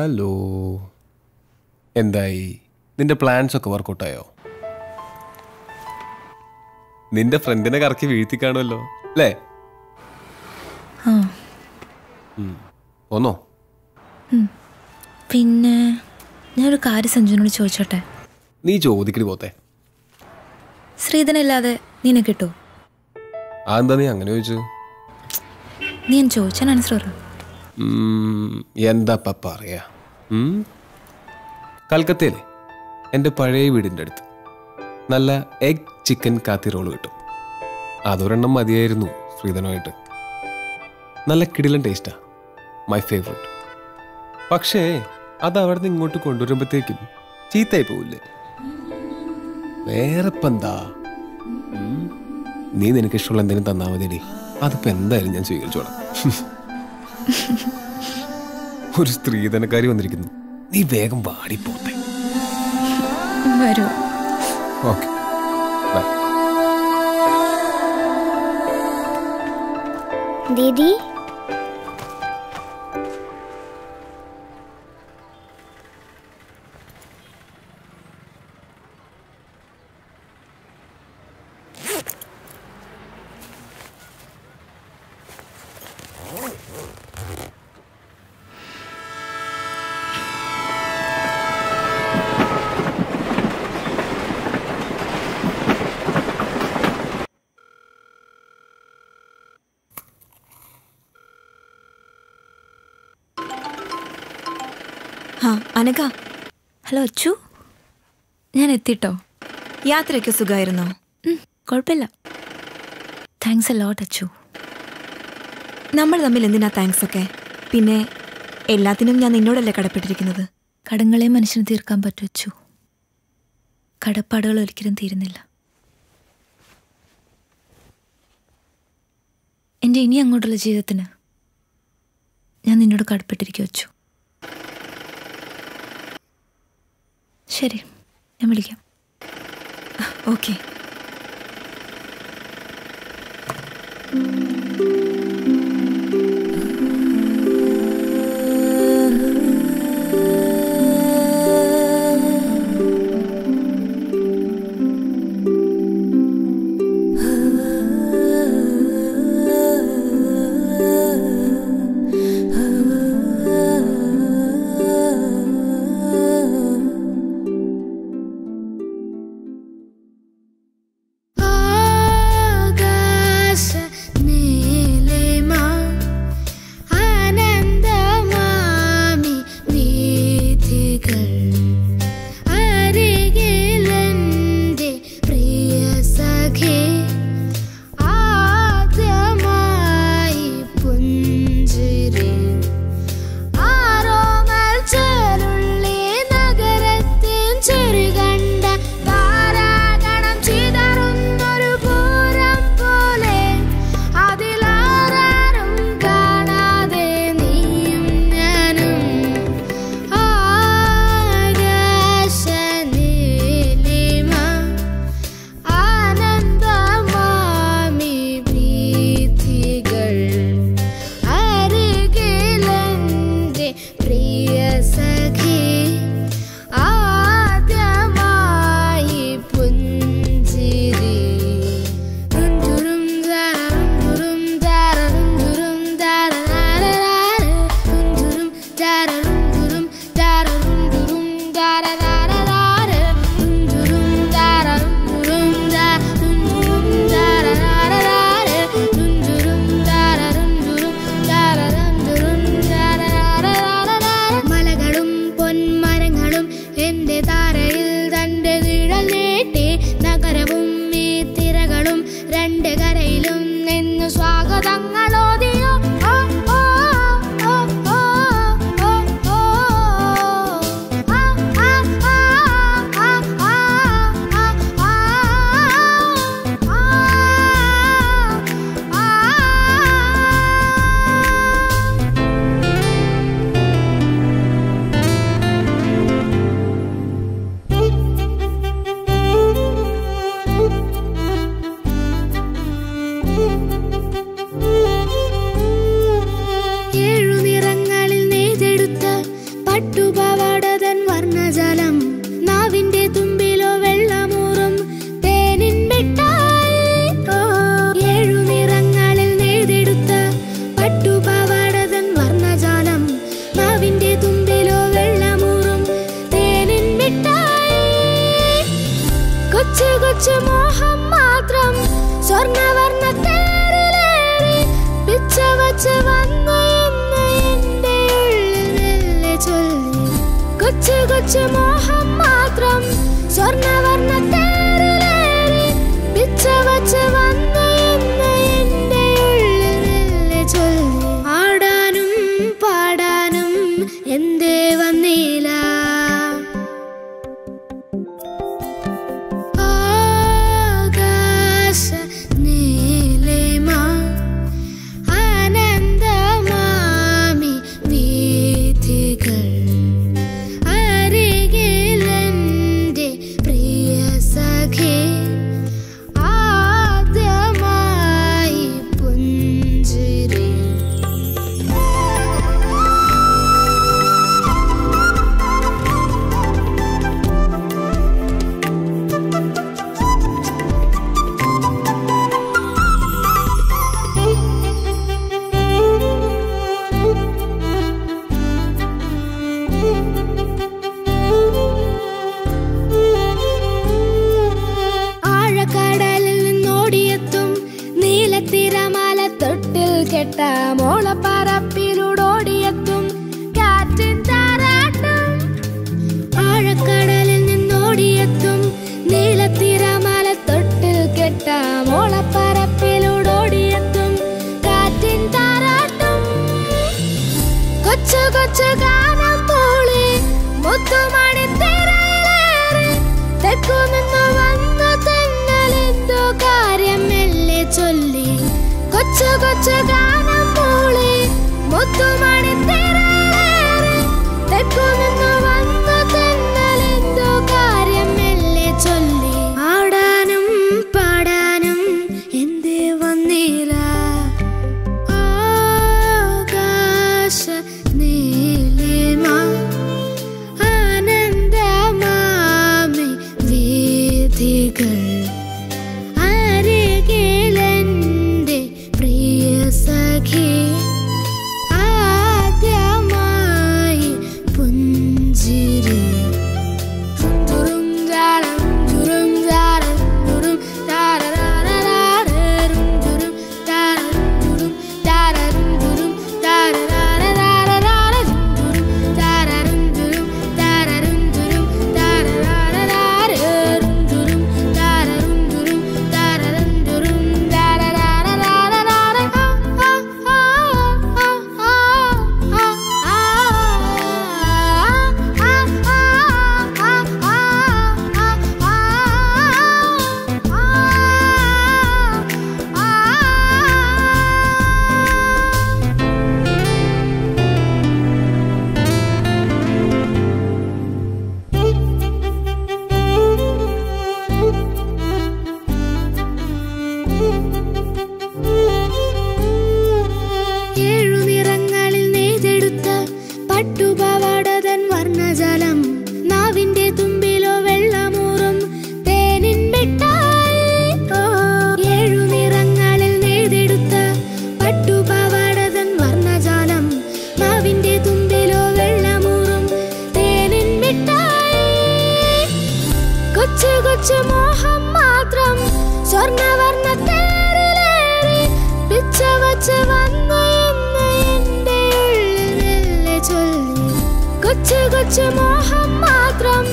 ഹലോ, എന്തായി? നിന്റെ പ്ലാൻസ് ഒക്കെ വർക്കൗട്ടായോ? നിന്റെ ഫ്രണ്ടിനെ കറക്കി വീഴ്ത്തി കാണുമല്ലോ അല്ലേ? ഒന്നോ? പിന്നെ ഞാനൊരു കാര്യം സഞ്ജുവിനോട് ചോദിച്ചോട്ടെ? നീ ചോദിക്കടി പോത്തെ. ശ്രീധനല്ലാതെ നിന്നെ കിട്ടോ? അതെന്താ നീ അങ്ങനെ ചോദിച്ചു? നീ ചോദിച്ചാൽ ആൻസർ പറ. എന്താ പറയാ, കൽക്കത്തയിലെ എൻ്റെ പഴയ വീടിൻ്റെ അടുത്ത് നല്ല എഗ് ചിക്കൻ കാത്തി റോള് കിട്ടും. അതൊരെണ്ണം മതിയായിരുന്നു ശ്രീധനുമായിട്ട്. നല്ല കിടിലൻ ടേസ്റ്റാ, മൈ ഫേവറേറ്റ്. പക്ഷേ അത് അവിടെ നിന്ന് ഇങ്ങോട്ട് കൊണ്ടുവരുമ്പോഴത്തേക്കും ചീത്തയായി പോവില്ലേ? വേറെ ഇപ്പം എന്താ, നീ നിനക്കിഷ്ടമുള്ള എന്തെങ്കിലും തന്നാൽ മതിയടി, അതിപ്പോൾ എന്തായാലും ഞാൻ സ്വീകരിച്ചോളാം. ഒരു സ്ത്രീധനക്കാരി വന്നിരിക്കുന്നു, നീ വേഗം വാടിപ്പോട്ടെ. വരൂ. Okay, bye. ദീദി, അനഘ. ഹലോ അച്ചു, ഞാൻ എത്തിട്ടോ. യാത്രയൊക്കെ സുഖമായിരുന്നോ? കുഴപ്പമില്ല. Thanks a lot Achu. നമ്മൾ തമ്മിൽ എന്തിനാ താങ്ക്സ് ഒക്കെ? പിന്നെ എല്ലാത്തിനും ഞാൻ നിന്നോടല്ലേ കടപ്പെട്ടിരിക്കുന്നത്. കടങ്ങളെ മനുഷ്യന് തീർക്കാൻ പറ്റും അച്ചു, കടപ്പാടുകൾ ഒരിക്കലും തീരുന്നില്ല. എൻ്റെ ഇനി അങ്ങോട്ടുള്ള ജീവിതത്തിന് ഞാൻ നിന്നോട് കടപ്പെട്ടിരിക്കും അച്ചു. ശരി, ഞാൻ വിളിക്കാം. ഓക്കെ. നീല കൊച്ചു കൊച്ചു മോഹം മാത്രം സ്വർണ്ണവർണ്ണ തേരിലേറി പിച്ച വച്ച് വന്ന് എന്ന് എന്റെ ഉള്ളിൽ മെല്ലെ ചൊല്ലി. ആടാനും പാടാനും എന്തേ വന്നില്ല. ആകാശ നീലിമ ആനന്ദമാമി വീഥികൾ അരികിലെന്റെ പ്രിയ സഖി ആദ്യമായി പുഞ്ചിരി. ആഴക്കടലിൽ നിന്നോടിയെത്തും നീലത്തിരമാല തൊട്ടിൽ കെട്ട മോളപ്പറപ്പിലൂടോടിയെത്തും കാറ്റിൻ താരാട്ടും. ആഴക്കടലിൽ നിന്നോടിയെത്തും നീലത്തിരമാല തൊട്ടിൽ കെട്ട മോളപ്പറപ്പിലൂടോടിയെത്തും കാറ്റിൻ താരാട്ടും. കൊച്ചു കൊച്ചു ഗാനം മൂളി മുത്തുമണി തിരയിലേറി തെക്കു നിന്നു വന്നു തെന്നലെന്തോ കാര്യം മെല്ലെ ചൊല്ലി. കൊച്ചു കൊച്ചു ഗാനം മൂളി മുത്തുമണി തിരയിലേറി തെക്കു നിന്നു വന്നു തെന്നലെന്തോ കാര്യം മെല്ലെ ചൊല്ലി. ആടാനും പാടാനും എന്തേ വന്നില്ല. ആകാശ നീലിമ ആനന്ദമാമി വീഥികൾ അരികിലെന്റെ പ്രിയ സഖി ആദ്യമായി പുഞ്ചിരി. തുറും ജാരം തുറും ജാരം തുറും താരരാരരാരം തുറും താരം തുറും താരം തുറും താരരാരരാരം തുറും താരം തുറും താരം തുറും താരരാരരാരം തുറും താരം തുറും താരം തുറും താരരാരരാരം. ഏഴു നിറങ്ങളിൽ നെയ്തെടുത്ത പട്ടുപാവാടതൻ വർണ്ണജലം നാവിന്റെ തുമ്പിലോ വെള്ളമൂറും തേനിൻ മിഠായി. ഏഴു നിറങ്ങളിൽ നെയ്തെടുത്ത പട്ടുപാവാടതൻ വർണ്ണജാലം നാവിന്റെ തുമ്പിലോ വെള്ളമൂറും തേനിൻ മിഠായി. കൊച്ചു കൊച്ചു മോഹം മാത്രം സ്വർണ്ണവർണ്ണ തേരിലേറി പിച്ച വച്ച് വന്നു എന്ന് എന്റെ ഉള്ളിൽ മെല്ലെ ചൊല്ലി. കൊച്ചു കൊച്ചു മോഹം മാത്രം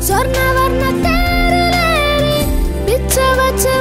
സ്വർണ്ണവർണ്ണ തേരിലേറി പിച്ച വച്ച്